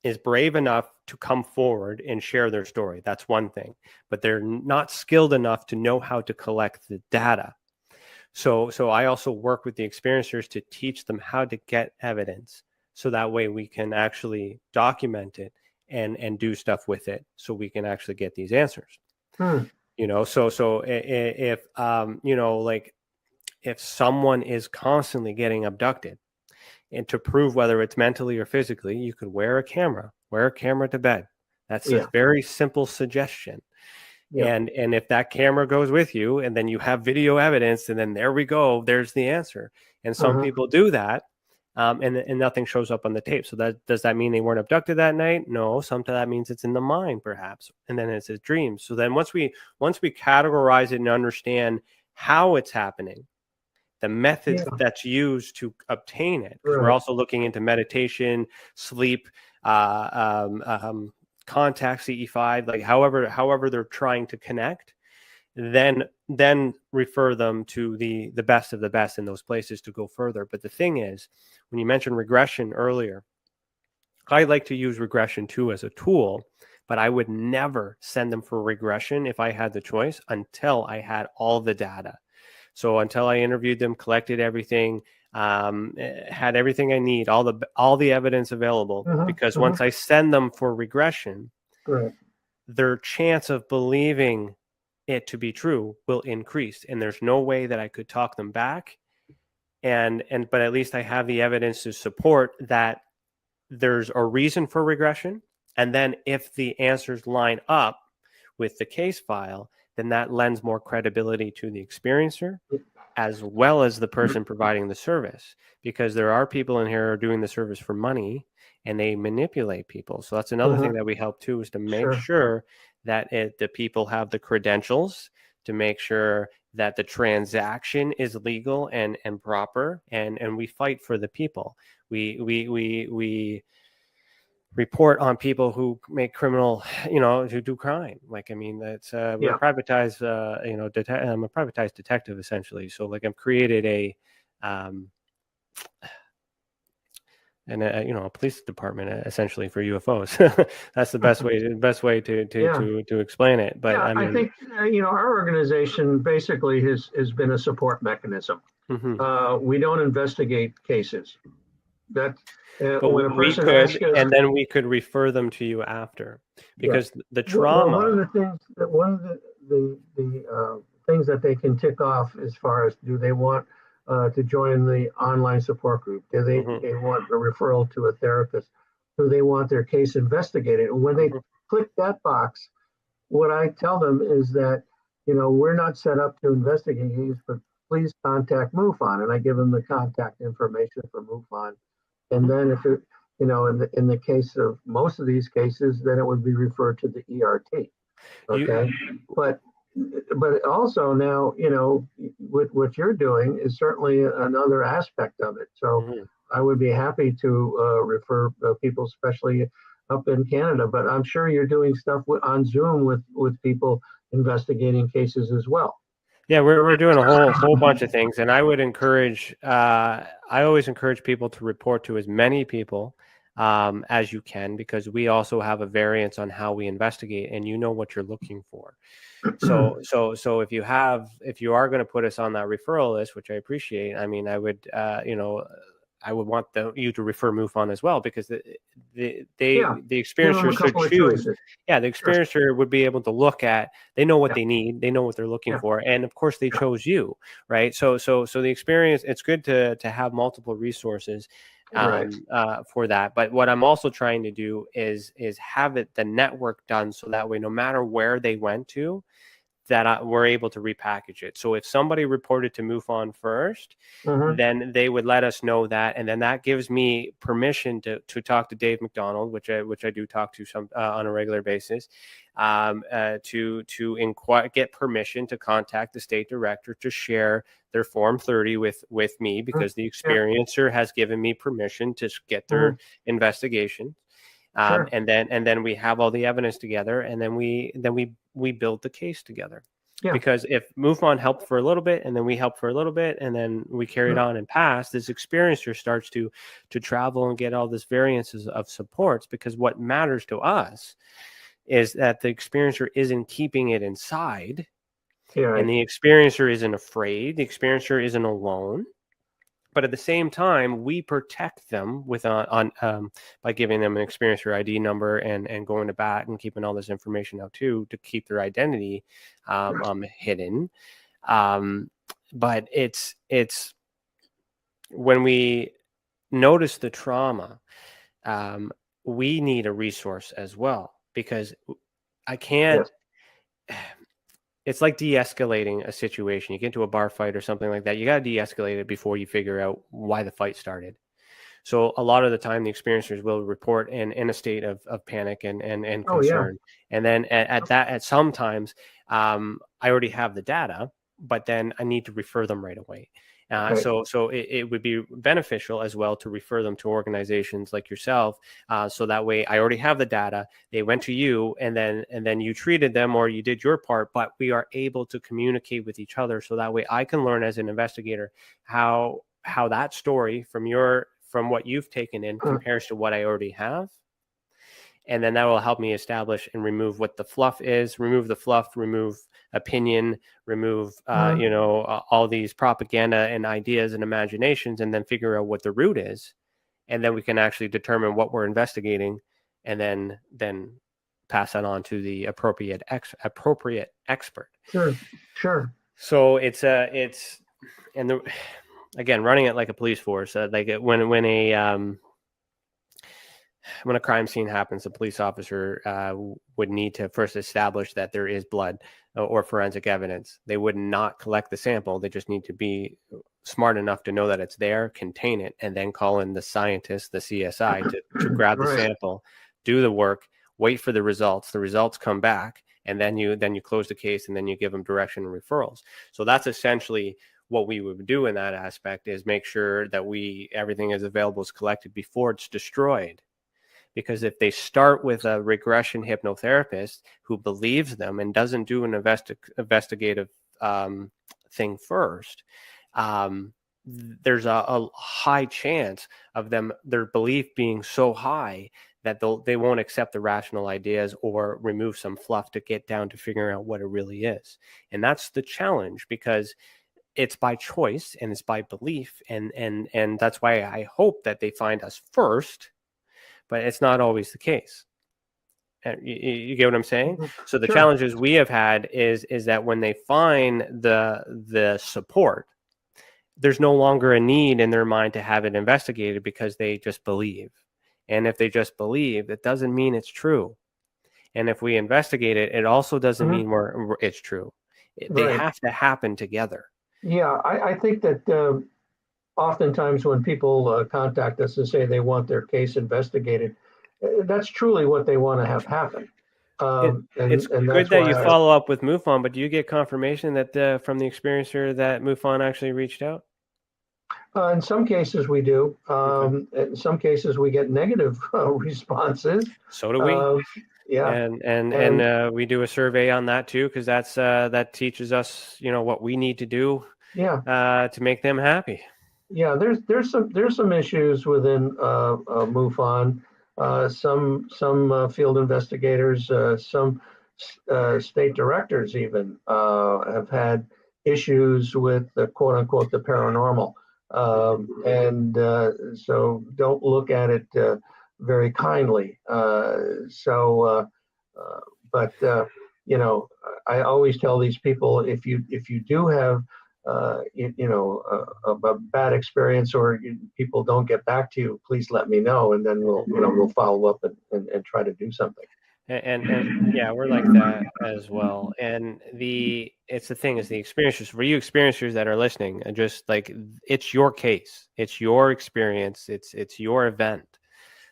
Speaker 1: is brave enough to come forward and share their story. That's one thing, but they're not skilled enough to know how to collect the data. So I also work with the experiencers to teach them how to get evidence, so that way we can actually document it and do stuff with it, so we can actually get these answers. So if someone is constantly getting abducted, and to prove whether it's mentally or physically, you could wear a camera to bed. That's a very simple suggestion. And if that camera goes with you, and then you have video evidence, and then there we go, there's the answer. And some people do that, and nothing shows up on the tape. So does that mean they weren't abducted that night? No, sometimes that means it's in the mind, perhaps, and then it's a dream. So then once we categorize it and understand how it's happening, the method that's used to obtain it, because we're also looking into meditation, sleep, contact, CE5, like however they're trying to connect, then refer them to the best of the best in those places to go further. But the thing is, when you mentioned regression earlier, I like to use regression too as a tool, but I would never send them for regression if I had the choice until I had all the data. So until I interviewed them, collected everything, had everything I need, all the evidence available, because once I send them for regression, their chance of believing it to be true will increase, and there's no way that I could talk them back. But at least I have the evidence to support that there's a reason for regression. And then if the answers line up with the case file, then that lends more credibility to the experiencer as well as the person providing the service, because there are people in here who are doing the service for money and they manipulate people. So that's another thing that we help too, is to make sure that the people have the credentials, to make sure that the transaction is legal and proper, and we fight for the people. We report on people who make criminal, who do crime. Like, that's we're privatized. I'm a privatized detective essentially. So like I've created a police department essentially for UFOs. That's the best way to explain it. But
Speaker 4: I think our organization basically has been a support mechanism. We don't investigate cases. But
Speaker 1: we could, and then we could refer them to you after, because the trauma.
Speaker 4: One of the things that they can tick off as far as, do they want to join the online support group? Do they want a referral to a therapist? Do they want their case investigated? And when they click that box, what I tell them is that, we're not set up to investigate these, but please contact MUFON, and I give them the contact information for MUFON. And then if it, in the case of most of these cases, then it would be referred to the A.R.T. Okay. But also now, what you're doing is certainly another aspect of it. So I would be happy to refer people, especially up in Canada. But I'm sure you're doing stuff on Zoom with people investigating cases as well.
Speaker 1: Yeah, we're doing a whole bunch of things, and I would encourage. I always encourage people to report to as many people as you can, because we also have a variance on how we investigate, and you know what you're looking for. So if you are going to put us on that referral list, which I appreciate, I mean, I would I would want you to refer MUFON as well, because the experiencer should choose. Yeah, the experiencer would be able to look at. They know what they need. They know what they're looking for, and of course, they chose you, right? So the experience. It's good to have multiple resources for that. But what I'm also trying to do is have the network done, so that way, no matter where they went to, that we're able to repackage it. So if somebody reported to MUFON first, then they would let us know that, and then that gives me permission to talk to Dave McDonald, which I do talk to some on a regular basis, to inquire, get permission to contact the state director to share their Form 30 with me, because the experiencer has given me permission to get their investigation. And then we have all the evidence together, and then we build the case together. Because if MUFON helped for a little bit, and then we help for a little bit, and then we carry it on and pass, this experiencer starts to travel and get all this variances of supports. Because what matters to us is that the experiencer isn't keeping it inside, and the experiencer isn't afraid. The experiencer isn't alone. But at the same time, we protect them with by giving them an experiencer ID number and going to bat and keeping all this information out too, to keep their identity hidden. But it's when we notice the trauma, we need a resource as well, because I can't. It's like de-escalating a situation. You get into a bar fight or something like that. You got to de-escalate it before you figure out why the fight started. So a lot of the time, the experiencers will report in a state of panic and concern. And then at sometimes, I already have the data, but then I need to refer them right away. So it would be beneficial as well to refer them to organizations like yourself, so that way I already have the data. They went to you, and then you treated them, or you did your part, but we are able to communicate with each other, so that way I can learn as an investigator how that story from what you've taken in compares to what I already have. And then that will help me establish and remove what the fluff is, remove opinion, remove, all these propaganda and ideas and imaginations, and then figure out what the root is. And then we can actually determine what we're investigating, and then pass that on to the appropriate expert.
Speaker 4: Sure.
Speaker 1: So again, running it like a police force, when a crime scene happens, a police officer would need to first establish that there is blood or forensic evidence. They would not collect the sample. They just need to be smart enough to know that it's there, contain it, and then call in the scientist, the CSI, to grab the sample, do the work, wait for the results. The results come back, and then you close the case, and then you give them direction and referrals. So that's essentially what we would do in that aspect, is make sure that everything is available, is collected before it's destroyed. Because if they start with a regression hypnotherapist who believes them and doesn't do an investigative thing first, there's a high chance of their belief being so high that they won't accept the rational ideas or remove some fluff to get down to figuring out what it really is. And that's the challenge, because it's by choice and it's by belief. And that's why I hope that they find us first. But it's not always the case. You get what I'm saying? So the challenges we have had is that when they find the support, there's no longer a need in their mind to have it investigated, because they just believe. And if they just believe, that doesn't mean it's true. And if we investigate it, it also doesn't mean it's true. They have to happen together.
Speaker 4: Yeah, I think that oftentimes when people contact us and say they want their case investigated, that's truly what they want to have happen.
Speaker 1: It's good that you follow up with MUFON, but do you get confirmation that from the experiencer that MUFON actually reached out?
Speaker 4: In some cases we do.
Speaker 1: Okay.
Speaker 4: In some cases we get negative responses.
Speaker 1: So do we.
Speaker 4: Yeah.
Speaker 1: And we do a survey on that too, because that teaches us, what we need to do
Speaker 4: Yeah.
Speaker 1: to make them happy.
Speaker 4: Yeah, there's some issues within MUFON. Some field investigators, some state directors even have had issues with the quote unquote the paranormal, and so don't look at it very kindly. But I always tell these people, if you do have a bad experience or people don't get back to you, please let me know, and then we'll follow up and try to do something.
Speaker 1: And yeah, we're like that as well. And it's the thing is the experiencers, for you experiencers that are listening, and just like, it's your case, it's your experience, it's your event.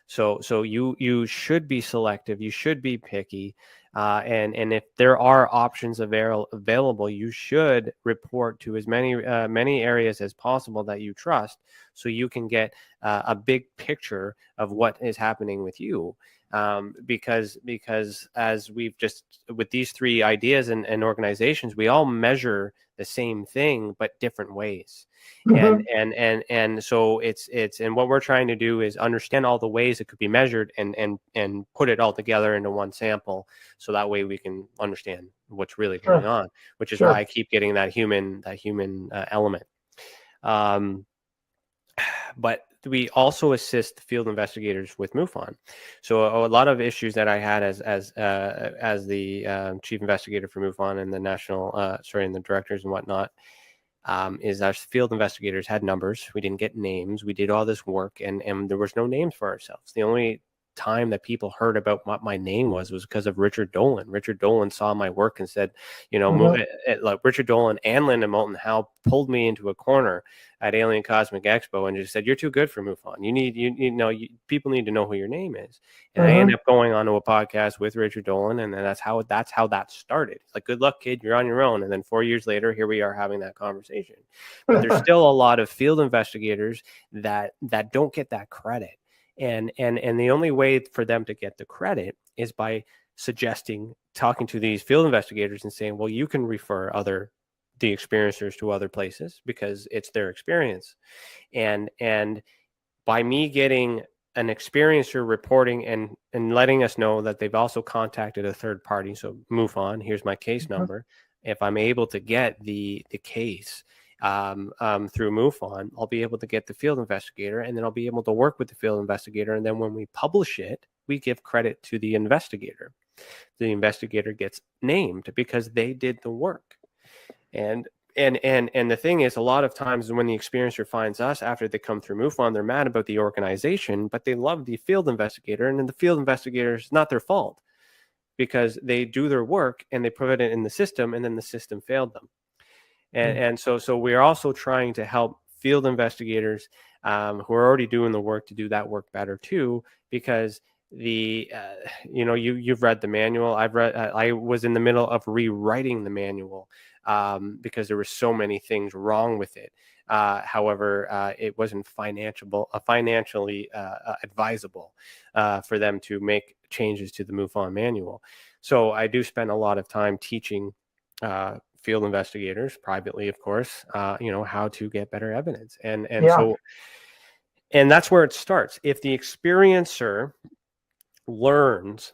Speaker 1: So you should be selective, you should be picky. And if there are options available, you should report to as many areas as possible that you trust, so you can get a big picture of what is happening with you. Because as we've just, with these three ideas and organizations, we all measure the same thing but different ways.
Speaker 4: Mm-hmm.
Speaker 1: And so it's and what we're trying to do is understand all the ways it could be measured and put it all together into one sample, so that way we can understand what's really going on, which is why I keep getting that human element. But we also assist field investigators with MUFON. So a lot of issues that I had as the chief investigator for MUFON and the national, and the directors and whatnot, is our field investigators had numbers. We didn't get names. We did all this work, and there was no names for ourselves. The only time that people heard about what my name was because of Richard Dolan. Richard Dolan saw my work and said, like Richard Dolan and Linda Moulton Howe pulled me into a corner at Alien Cosmic Expo and just said, "You're too good for MUFON. People need to know who your name is." And I ended up going onto a podcast with Richard Dolan, and then that's how that started. It's like, good luck, kid, you're on your own. And then 4 years later, here we are having that conversation. But there's still a lot of field investigators that don't get that credit. And the only way for them to get the credit is by talking to these field investigators and saying, well, you can refer the experiencers to other places because it's their experience. And by me getting an experiencer reporting and letting us know that they've also contacted a third party, so MUFON, here's my case number. If I'm able to get the case through MUFON, I'll be able to get the field investigator, and then I'll be able to work with the field investigator. And then when we publish it, we give credit to the investigator. The investigator gets named because they did the work. And the thing is, a lot of times when the experiencer finds us after they come through MUFON, they're mad about the organization, but they love the field investigator, and then the field investigator is not their fault because they do their work and they put it in the system, and then the system failed them. And so we're also trying to help field investigators who are already doing the work to do that work better too, because you've read the manual. I was in the middle of rewriting the manual because there were so many things wrong with it. However, it wasn't financially advisable for them to make changes to the MUFON manual. So I do spend a lot of time teaching field investigators privately, of course, how to get better evidence. And that's where it starts. If the experiencer learns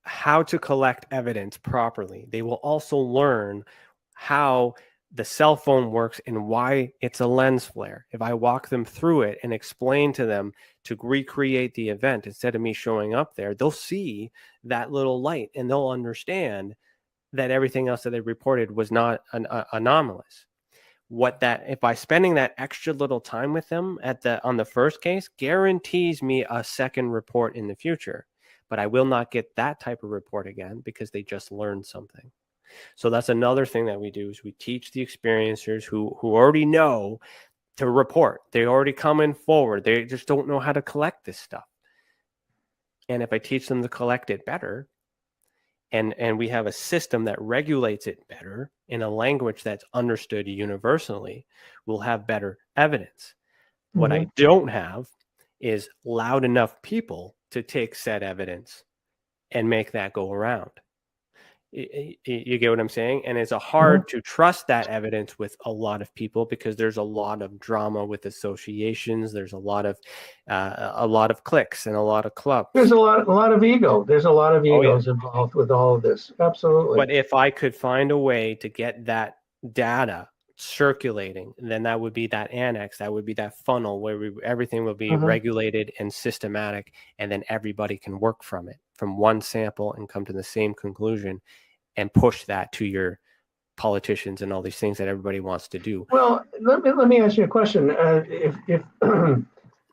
Speaker 1: how to collect evidence properly, they will also learn how the cell phone works and why it's a lens flare. If I walk them through it and explain to them to recreate the event instead of me showing up there, they'll see that little light and they'll understand that everything else that they reported was not anomalous. If by spending that extra little time with them on the first case guarantees me a second report in the future, but I will not get that type of report again because they just learned something. So that's another thing that we do is we teach the experiencers who already know to report. They already come in forward. They just don't know how to collect this stuff. And if I teach them to collect it better, and we have a system that regulates it better in a language that's understood universally, we'll have better evidence. What I don't have is loud enough people to take said evidence and make that go around. You get what I'm saying? And it's hard to trust that evidence with a lot of people because there's a lot of drama with associations. There's a lot of cliques and a lot of clubs.
Speaker 4: There's a lot of ego. There's a lot of egos involved with all of this. Absolutely.
Speaker 1: But if I could find a way to get that data circulating, then that would be that annex, that would be that funnel where everything will be regulated and systematic, and then everybody can work from it, from one sample, and come to the same conclusion and push that to your politicians and all these things that everybody wants to do.
Speaker 4: Well, let me ask you a question. If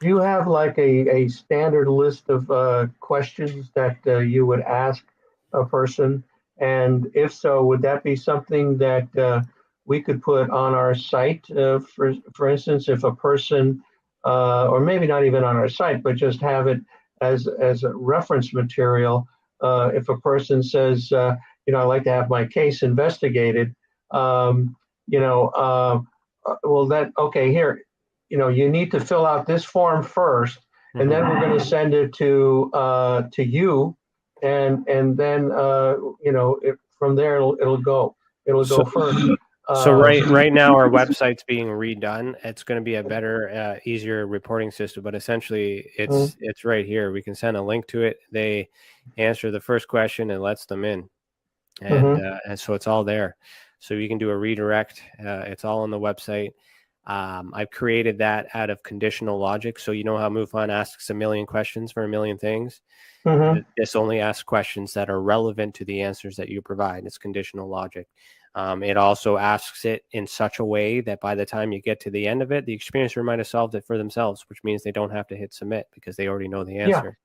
Speaker 4: you have like a standard list of questions that you would ask a person, and if so, would that be something that we could put on our site? For instance, if a person, or maybe not even on our site, but just have it as a reference material. If a person says, I'd like to have my case investigated, well, here, you need to fill out this form first, and then we're going to send it to you, and then from there it'll go first.
Speaker 1: So right now our website's being redone. It's going to be a better, easier reporting system, but essentially it's right here. We can send a link to it. They answer the first question and lets them in, and so it's all there. So you can do a redirect. It's all on the website. I've created that out of conditional logic. So you know how MUFON asks a million questions for a million things? This only asks questions that are relevant to the answers that you provide. It's conditional logic. It also asks it in such a way that by the time you get to the end of it, the experiencer might have solved it for themselves, which means they don't have to hit submit because they already know the answer.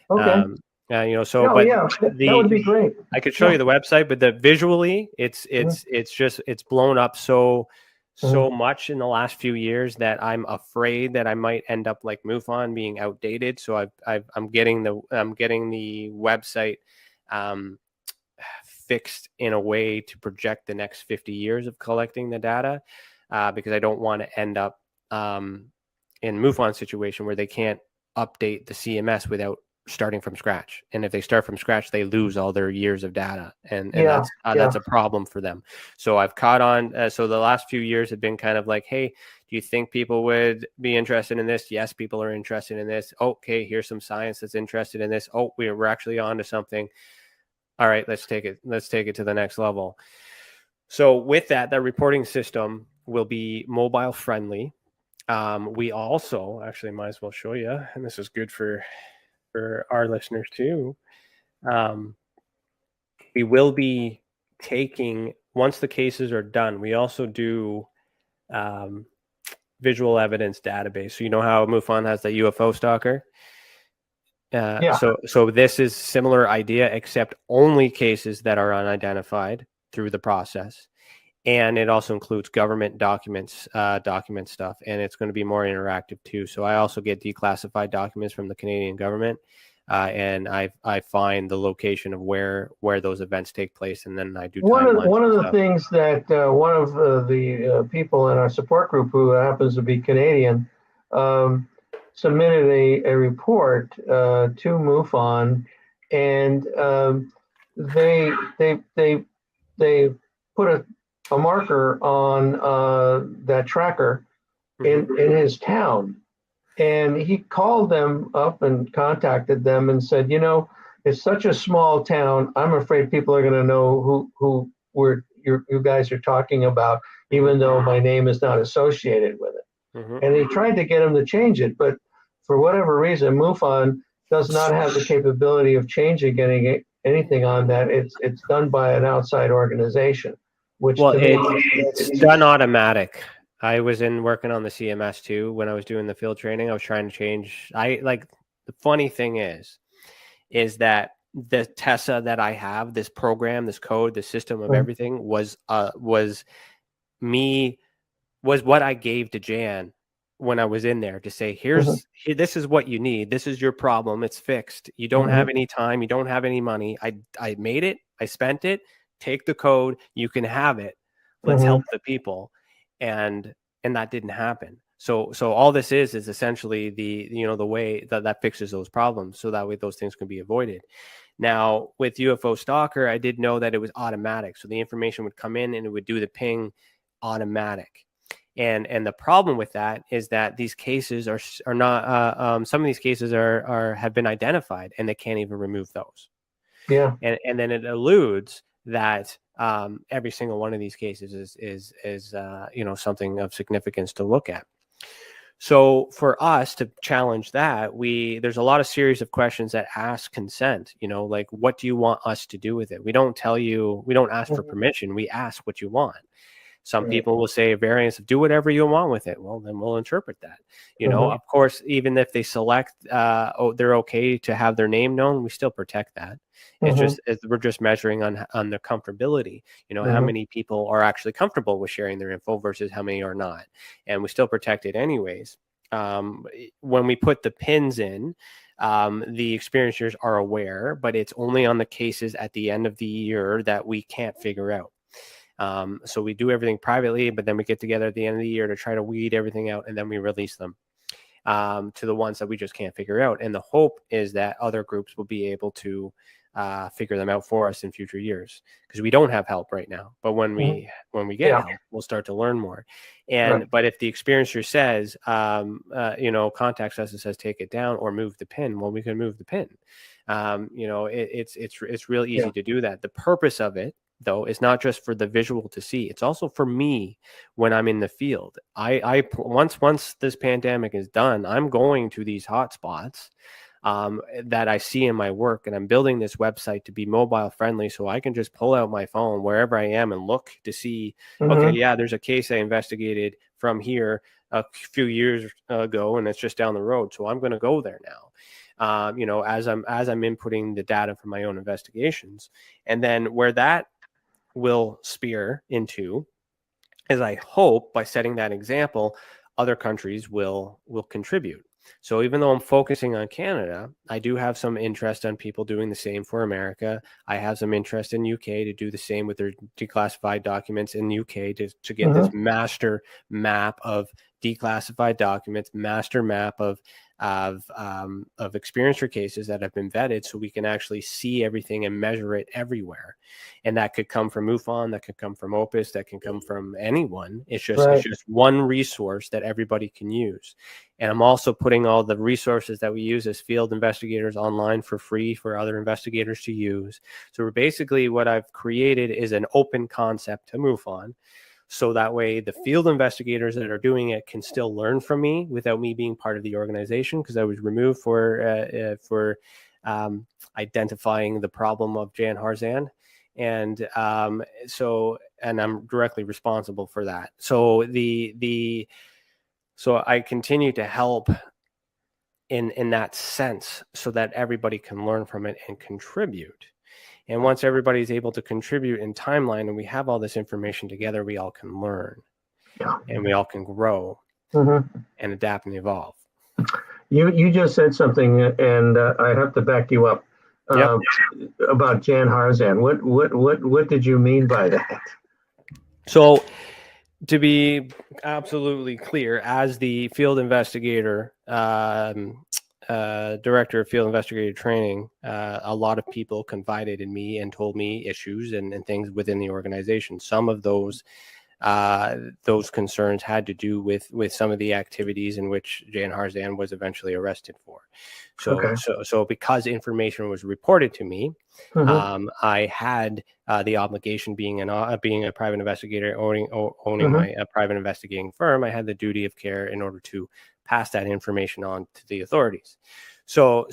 Speaker 4: Okay.
Speaker 1: That
Speaker 4: would be great.
Speaker 1: I could show you the website, but visually it's blown up so much in the last few years that I'm afraid that I might end up like MUFON being outdated. So I'm getting the website fixed in a way to project the next 50 years of collecting the data, because I don't want to end up in MUFON situation where they can't update the CMS without starting from scratch. And if they start from scratch, they lose all their years of data, and that's a problem for them. So I've caught on. So the last few years have been kind of like, hey, do you think people would be interested in this? Yes, people are interested in this. Okay, here's some science that's interested in this. Oh, we're actually on to something. All right, let's take it to the next level. So with that reporting system will be mobile friendly. We also actually might as well show you, and this is good for our listeners too. We will be taking, once the cases are done, we also do visual evidence database. So you know how MUFON has the UFO stalker? So this is similar idea, except only cases that are unidentified through the process. And it also includes government documents, document stuff, and it's going to be more interactive too. So I also get declassified documents from the Canadian government, and I find the location of where those events take place, and then I do timelines.
Speaker 4: One of the things that one of the people in our support group, who happens to be Canadian, submitted a report to MUFON, and they put a marker on that tracker in his town, and he called them up and contacted them and said, it's such a small town, I'm afraid people are going to know who you guys are talking about, even though my name is not associated with it. And he tried to get him to change it, but for whatever reason, MUFON does not have the capability of changing anything on that. It's done by an outside organization. It's
Speaker 1: done automatic. I was working on the CMS too when I was doing the field training. I was trying to change. The funny thing is that the TESA that I have, this program, this code, the system of everything was what I gave to Jan when I was in there to say, this is what you need. This is your problem. It's fixed. You don't have any time. You don't have any money. I made it. I spent it. Take the code. You can have it. Let's help the people. And that didn't happen. So all this is essentially the way that fixes those problems, so that way those things can be avoided. Now with UFO Stalker, I did know that it was automatic. So the information would come in and it would do the ping automatic. And the problem with that is that these cases are not some of these cases have been identified and they can't even remove those.
Speaker 4: Yeah.
Speaker 1: And then it alludes that every single one of these cases is something of significance to look at. So for us to challenge that, there's a lot of series of questions that ask consent, like, what do you want us to do with it? We don't ask for permission. We ask what you want. Some people will say a variance of do whatever you want with it. Well, then we'll interpret that. Of course, even if they select, they're okay to have their name known, we still protect that. We're just measuring on the comfortability. How many people are actually comfortable with sharing their info versus how many are not, and we still protect it anyways. When we put the pins in, the experiencers are aware, but it's only on the cases at the end of the year that we can't figure out. So we do everything privately, but then we get together at the end of the year to try to weed everything out, and then we release them to the ones that we just can't figure out. And the hope is that other groups will be able to figure them out for us in future years, because we don't have help right now. But when we get help, we'll start to learn more. But if the experiencer says, contacts us and says take it down or move the pin, well, we can move the pin. It's real easy to do that. The purpose of it, though, is not just for the visual to see. It's also for me when I'm in the field. Once this pandemic is done, I'm going to these hotspots that I see in my work, and I'm building this website to be mobile friendly, so I can just pull out my phone wherever I am and look to see, okay, yeah, there's a case I investigated from here a few years ago, and it's just down the road, so I'm going to go there now. As I'm inputting the data from my own investigations. And then where that will spear into is, I hope, by setting that example, other countries will contribute. So even though I'm focusing on Canada, I do have some interest on people doing the same for America. I have some interest in UK to do the same with their declassified documents in UK to get this master map of declassified documents, master map of experiencer cases that have been vetted, so we can actually see everything and measure it everywhere. And that could come from MUFON, that could come from OPUS, that can come from anyone. It's just one resource that everybody can use. And I'm also putting all the resources that we use as field investigators online for free for other investigators to use. So we're basically, what I've created is an open concept to MUFON. So that way the field investigators that are doing it can still learn from me without me being part of the organization, because I was removed for identifying the problem of Jan Harzan. And and I'm directly responsible for that. So so I continue to help in that sense, so that everybody can learn from it and contribute. And once everybody's able to contribute in timeline and we have all this information together, we all can learn and we all can grow and adapt and evolve.
Speaker 4: You just said something, and I have to back you up about Jan Harzan. What did you mean by that?
Speaker 1: So, to be absolutely clear, as the field investigator, director of field investigator training, a lot of people confided in me and told me issues and things within the organization. Some of those concerns had to do with some of the activities in which Jan Harzan was eventually arrested for. So because information was reported to me, I had the obligation, being a private investigator, owning my private investigating firm, I had the duty of care in order to pass that information on to the authorities. So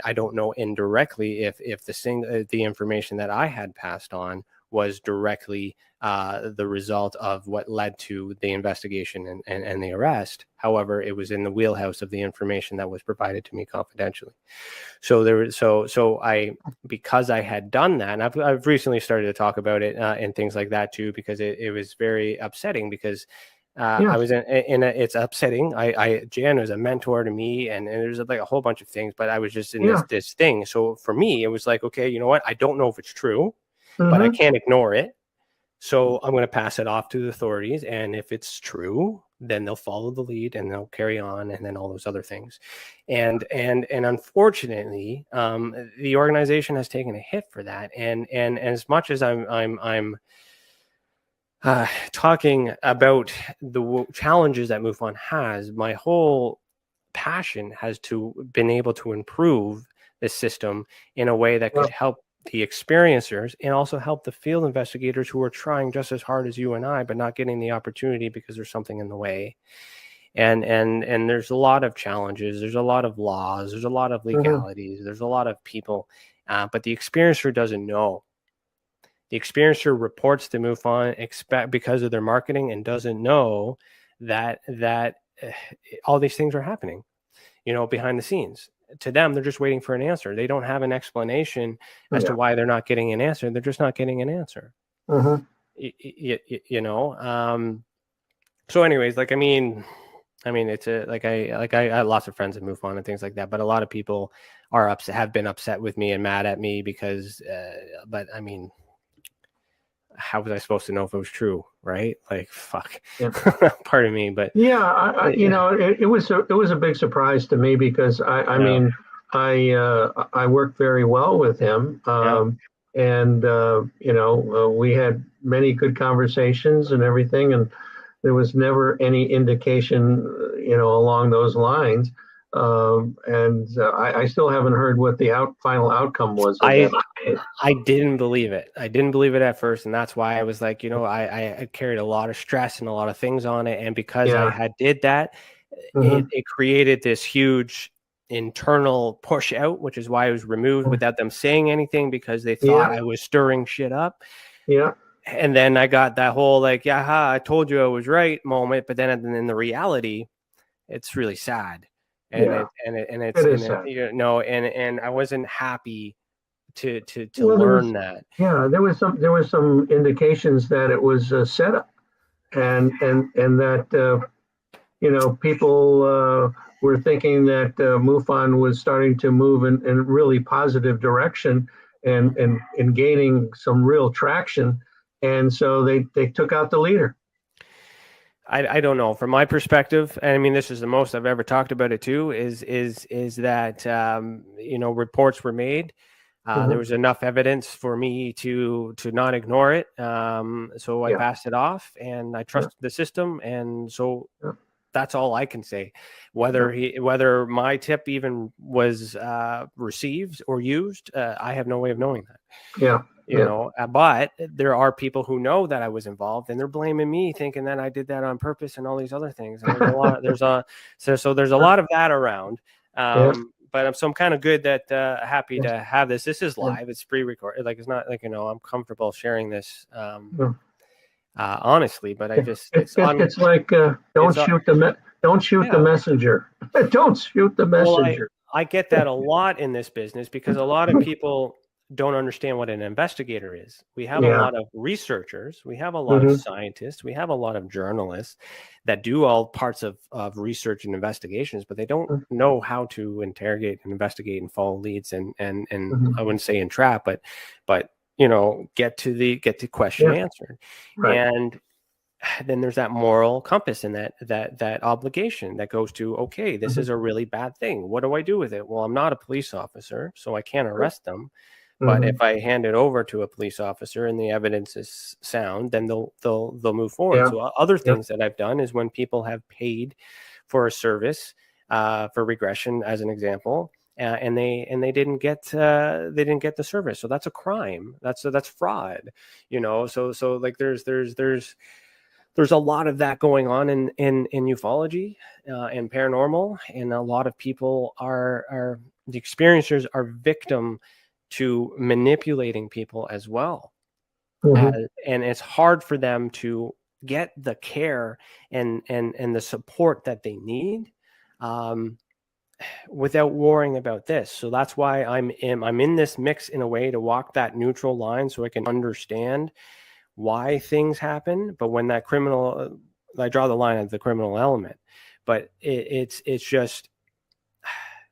Speaker 1: I don't know indirectly if the information that I had passed on was directly the result of what led to the investigation and the arrest. However, it was in the wheelhouse of the information that was provided to me confidentially. Because I had done that, and I've recently started to talk about it and things like that too, because it was very upsetting, because I was in a, it's upsetting. Jan was a mentor to me, and there's like a whole bunch of things, but I was just in this thing. So for me, it was like, okay, you know what? I don't know if it's true, but I can't ignore it. So I'm going to pass it off to the authorities. And if it's true, then they'll follow the lead and they'll carry on, and then all those other things. And unfortunately, the organization has taken a hit for that. And as much as I'm talking about the challenges that MUFON has, my whole passion has been able to improve the system in a way that could help the experiencers and also help the field investigators who are trying just as hard as you and I, but not getting the opportunity because there's something in the way. And there's a lot of challenges. There's a lot of laws. There's a lot of legalities. There's a lot of people, but the experiencer doesn't know. The experiencer reports to MUFON because of their marketing and doesn't know that all these things are happening, behind the scenes. To them, they're just waiting for an answer. They don't have an explanation as to why they're not getting an answer. They're just not getting an answer. So anyways, like, I mean, it's I have lots of friends that move on and things like that, but a lot of people have been upset with me and mad at me because, but I mean, how was I supposed to know if it was true? Right? Like, fuck, pardon me, but
Speaker 4: it was a big surprise to me because I mean, I worked very well with him. And we had many good conversations and everything, and there was never any indication, along those lines. I still haven't heard what the final outcome was.
Speaker 1: I didn't believe it. I didn't believe it at first, and that's why I was like, I carried a lot of stress and a lot of things on it, and because I did that, it created this huge internal push out, which is why I was removed without them saying anything, because they thought I was stirring shit up. And then I got that whole like, I told you I was right moment, but then in the reality, it's really sad. And I wasn't happy to learn that.
Speaker 4: There was some indications that it was a setup, and that people were thinking that MUFON was starting to move in a really positive direction and gaining some real traction, and so they took out the leader.
Speaker 1: I don't know. From my perspective, and I mean, this is the most I've ever talked about it too, is that, reports were made. There was enough evidence for me to not ignore it. So I passed it off, and I trusted the system. And so that's all I can say. Whether my tip even was received or used, I have no way of knowing that. But there are people who know that I was involved, and they're blaming me, thinking that I did that on purpose and all these other things. And there's a lot. So there's a lot of that around. But I'm kind of good that happy to have this. This is live. It's pre-recorded. Like, it's not like, I'm comfortable sharing this honestly. But I just it's
Speaker 4: like don't shoot the messenger. Don't shoot the messenger.
Speaker 1: Well, I get that a lot in this business because a lot of people don't understand what an investigator is. We have a lot of researchers, we have a lot of scientists, we have a lot of journalists that do all parts of research and investigations, but they don't know how to interrogate and investigate and follow leads and I wouldn't say entrap, but get to question answered. And then there's that moral compass and that obligation that goes to, okay, this is a really bad thing. What do I do with it? Well, I'm not a police officer, so I can't arrest them. But if I hand it over to a police officer and the evidence is sound, then they'll move forward. So other things that I've done is when people have paid for a service, for regression, as an example, and they didn't get the service. So that's a crime. That's fraud. So like there's a lot of that going on in ufology and paranormal, and a lot of people are the experiencers are victim to manipulating people as well. And it's hard for them to get the care and the support that they need without worrying about this. So that's why I'm in this mix in a way to walk that neutral line so I can understand why things happen. But when that criminal I draw the line at the criminal element, but it's just,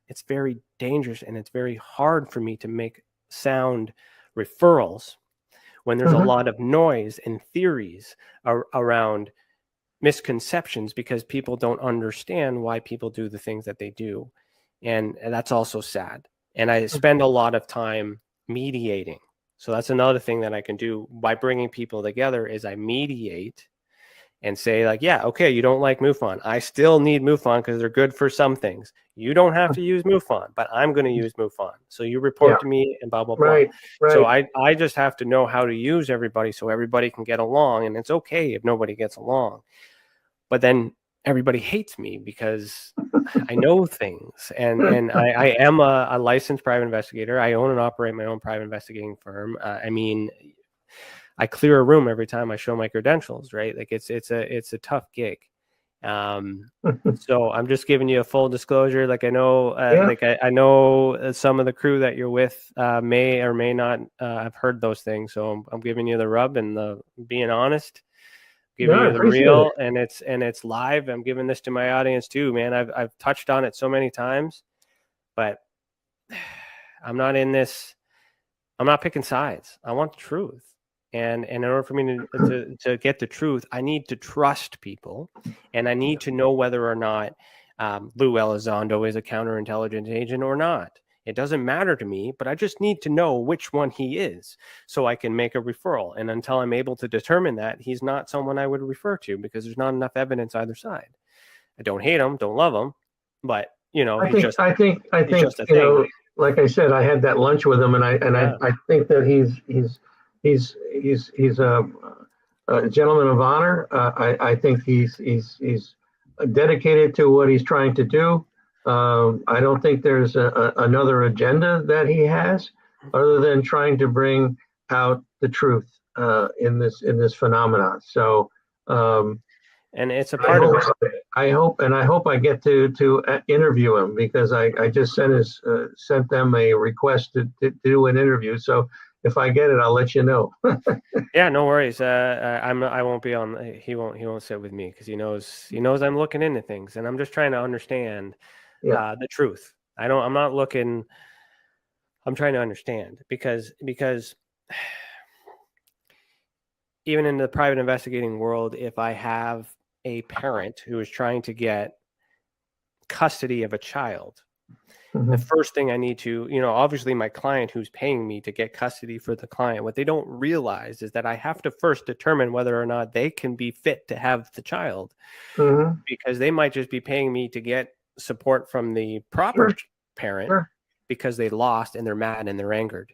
Speaker 1: it's very dangerous, and it's very hard for me to make sound referrals when there's a lot of noise and theories around misconceptions, because people don't understand why people do the things that they do. And that's also sad. And I spend a lot of time mediating. So that's another thing that I can do by bringing people together, is I mediate and say, like, yeah, okay, you don't like MUFON. I still need MUFON because they're good for some things. You don't have to use MUFON, but I'm going to use MUFON. So you report to me and blah, blah, blah.
Speaker 4: Right.
Speaker 1: So I just have to know how to use everybody so everybody can get along. And it's okay if nobody gets along. But then everybody hates me because I know things. And I am a licensed private investigator. I own and operate my own private investigating firm. I mean, I clear a room every time I show my credentials, right? Like it's a tough gig. So I'm just giving you a full disclosure. Like I know, I know some of the crew that you're with may or may not have heard those things. So I'm giving you the rub and the being honest, giving you the real, and it's live. I'm giving this to my audience too, man. I've touched on it so many times, but I'm not in this. I'm not picking sides. I want the truth. And in order for me to get the truth, I need to trust people, and I need to know whether or not Lou Elizondo is a counterintelligence agent or not. It doesn't matter to me, but I just need to know which one he is so I can make a referral. And until I'm able to determine that, he's not someone I would refer to, because there's not enough evidence either side. I don't hate him, don't love him, but you know,
Speaker 4: I think you know, like I said, I had that lunch with him, and I think that he's a gentleman of honor. I think he's dedicated to what he's trying to do. I don't think there's another agenda that he has other than trying to bring out the truth in this phenomenon. So,
Speaker 1: and it's a part of it.
Speaker 4: I hope I get to interview him, because I just sent them a request to do an interview. So if I get it, I'll let you know.
Speaker 1: Yeah, no worries. I won't be on. He won't sit with me, because he knows I'm looking into things, and I'm just trying to understand the truth. I'm not looking. I'm trying to understand, because even in the private investigating world, if I have a parent who is trying to get custody of a child, the first thing I need to, obviously my client who's paying me to get custody for the client, what they don't realize is that I have to first determine whether or not they can be fit to have the child, because they might just be paying me to get support from the proper parent because they lost and they're mad and they're angered.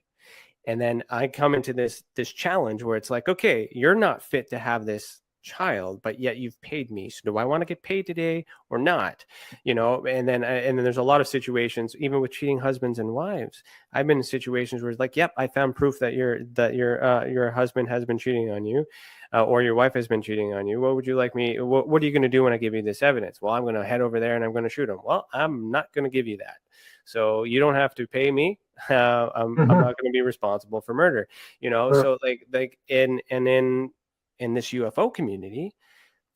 Speaker 1: And then I come into this challenge where it's like, okay, you're not fit to have this child, but yet you've paid me. So do I want to get paid today or not? And then there's a lot of situations, even with cheating husbands and wives. I've been in situations where it's like, yep, I found proof that your husband has been cheating on you, or your wife has been cheating on you. What would you like me? What are you going to do when I give you this evidence? Well, I'm going to head over there and I'm going to shoot him. Well, I'm not going to give you that. So you don't have to pay me. I'm not going to be responsible for murder. So like in this UFO community,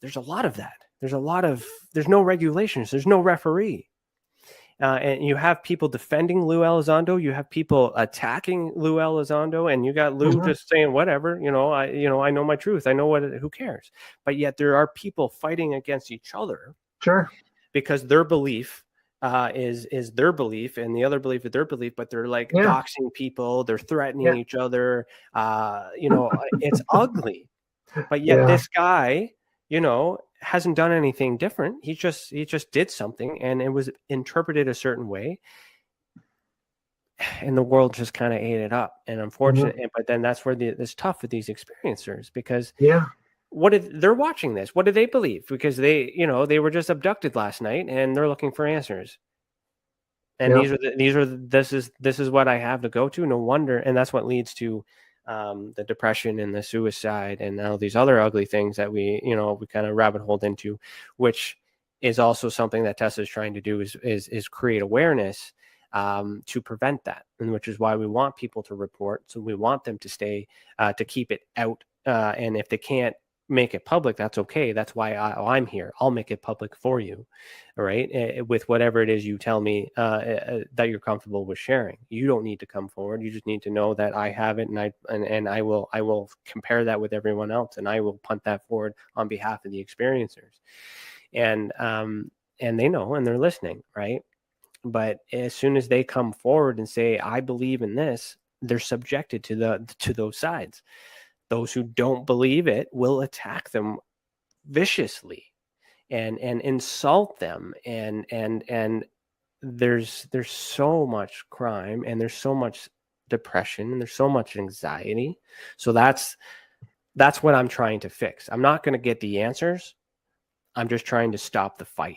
Speaker 1: there's a lot of that. There's no regulations. There's no referee. And you have people defending Lou Elizondo. You have people attacking Lou Elizondo, and you got Lou just saying whatever. I know my truth. I know who cares? But yet there are people fighting against each other. Sure. Because their belief is their belief, and the other belief is their belief. But they're like doxing people. They're threatening each other. It's ugly. But yet this guy, hasn't done anything different. He just did something, and it was interpreted a certain way, and the world just kind of ate it up. And unfortunately, but then that's where it's tough with these experiencers, because they're watching this? What do they believe? Because they were just abducted last night, and they're looking for answers. And this is what I have to go to. No wonder, and that's what leads to the depression and the suicide and all these other ugly things that we kind of rabbit holed into, which is also something that Tessa is trying to do is create awareness to prevent that, and which is why we want people to report. So we want them to stay to keep it out, and if they can't make it public, that's okay. That's why I'm here. I'll make it public for you. All right. With whatever it is you tell me that you're comfortable with sharing. You don't need to come forward. You just need to know that I have it, and I will compare that with everyone else, and I will punt that forward on behalf of the experiencers. And they know, and they're listening, right? But as soon as they come forward and say, I believe in this, they're subjected to those sides. Those who don't believe it will attack them viciously and insult them. And there's so much crime, and there's so much depression, and there's so much anxiety. So that's what I'm trying to fix. I'm not going to get the answers. I'm just trying to stop the fight.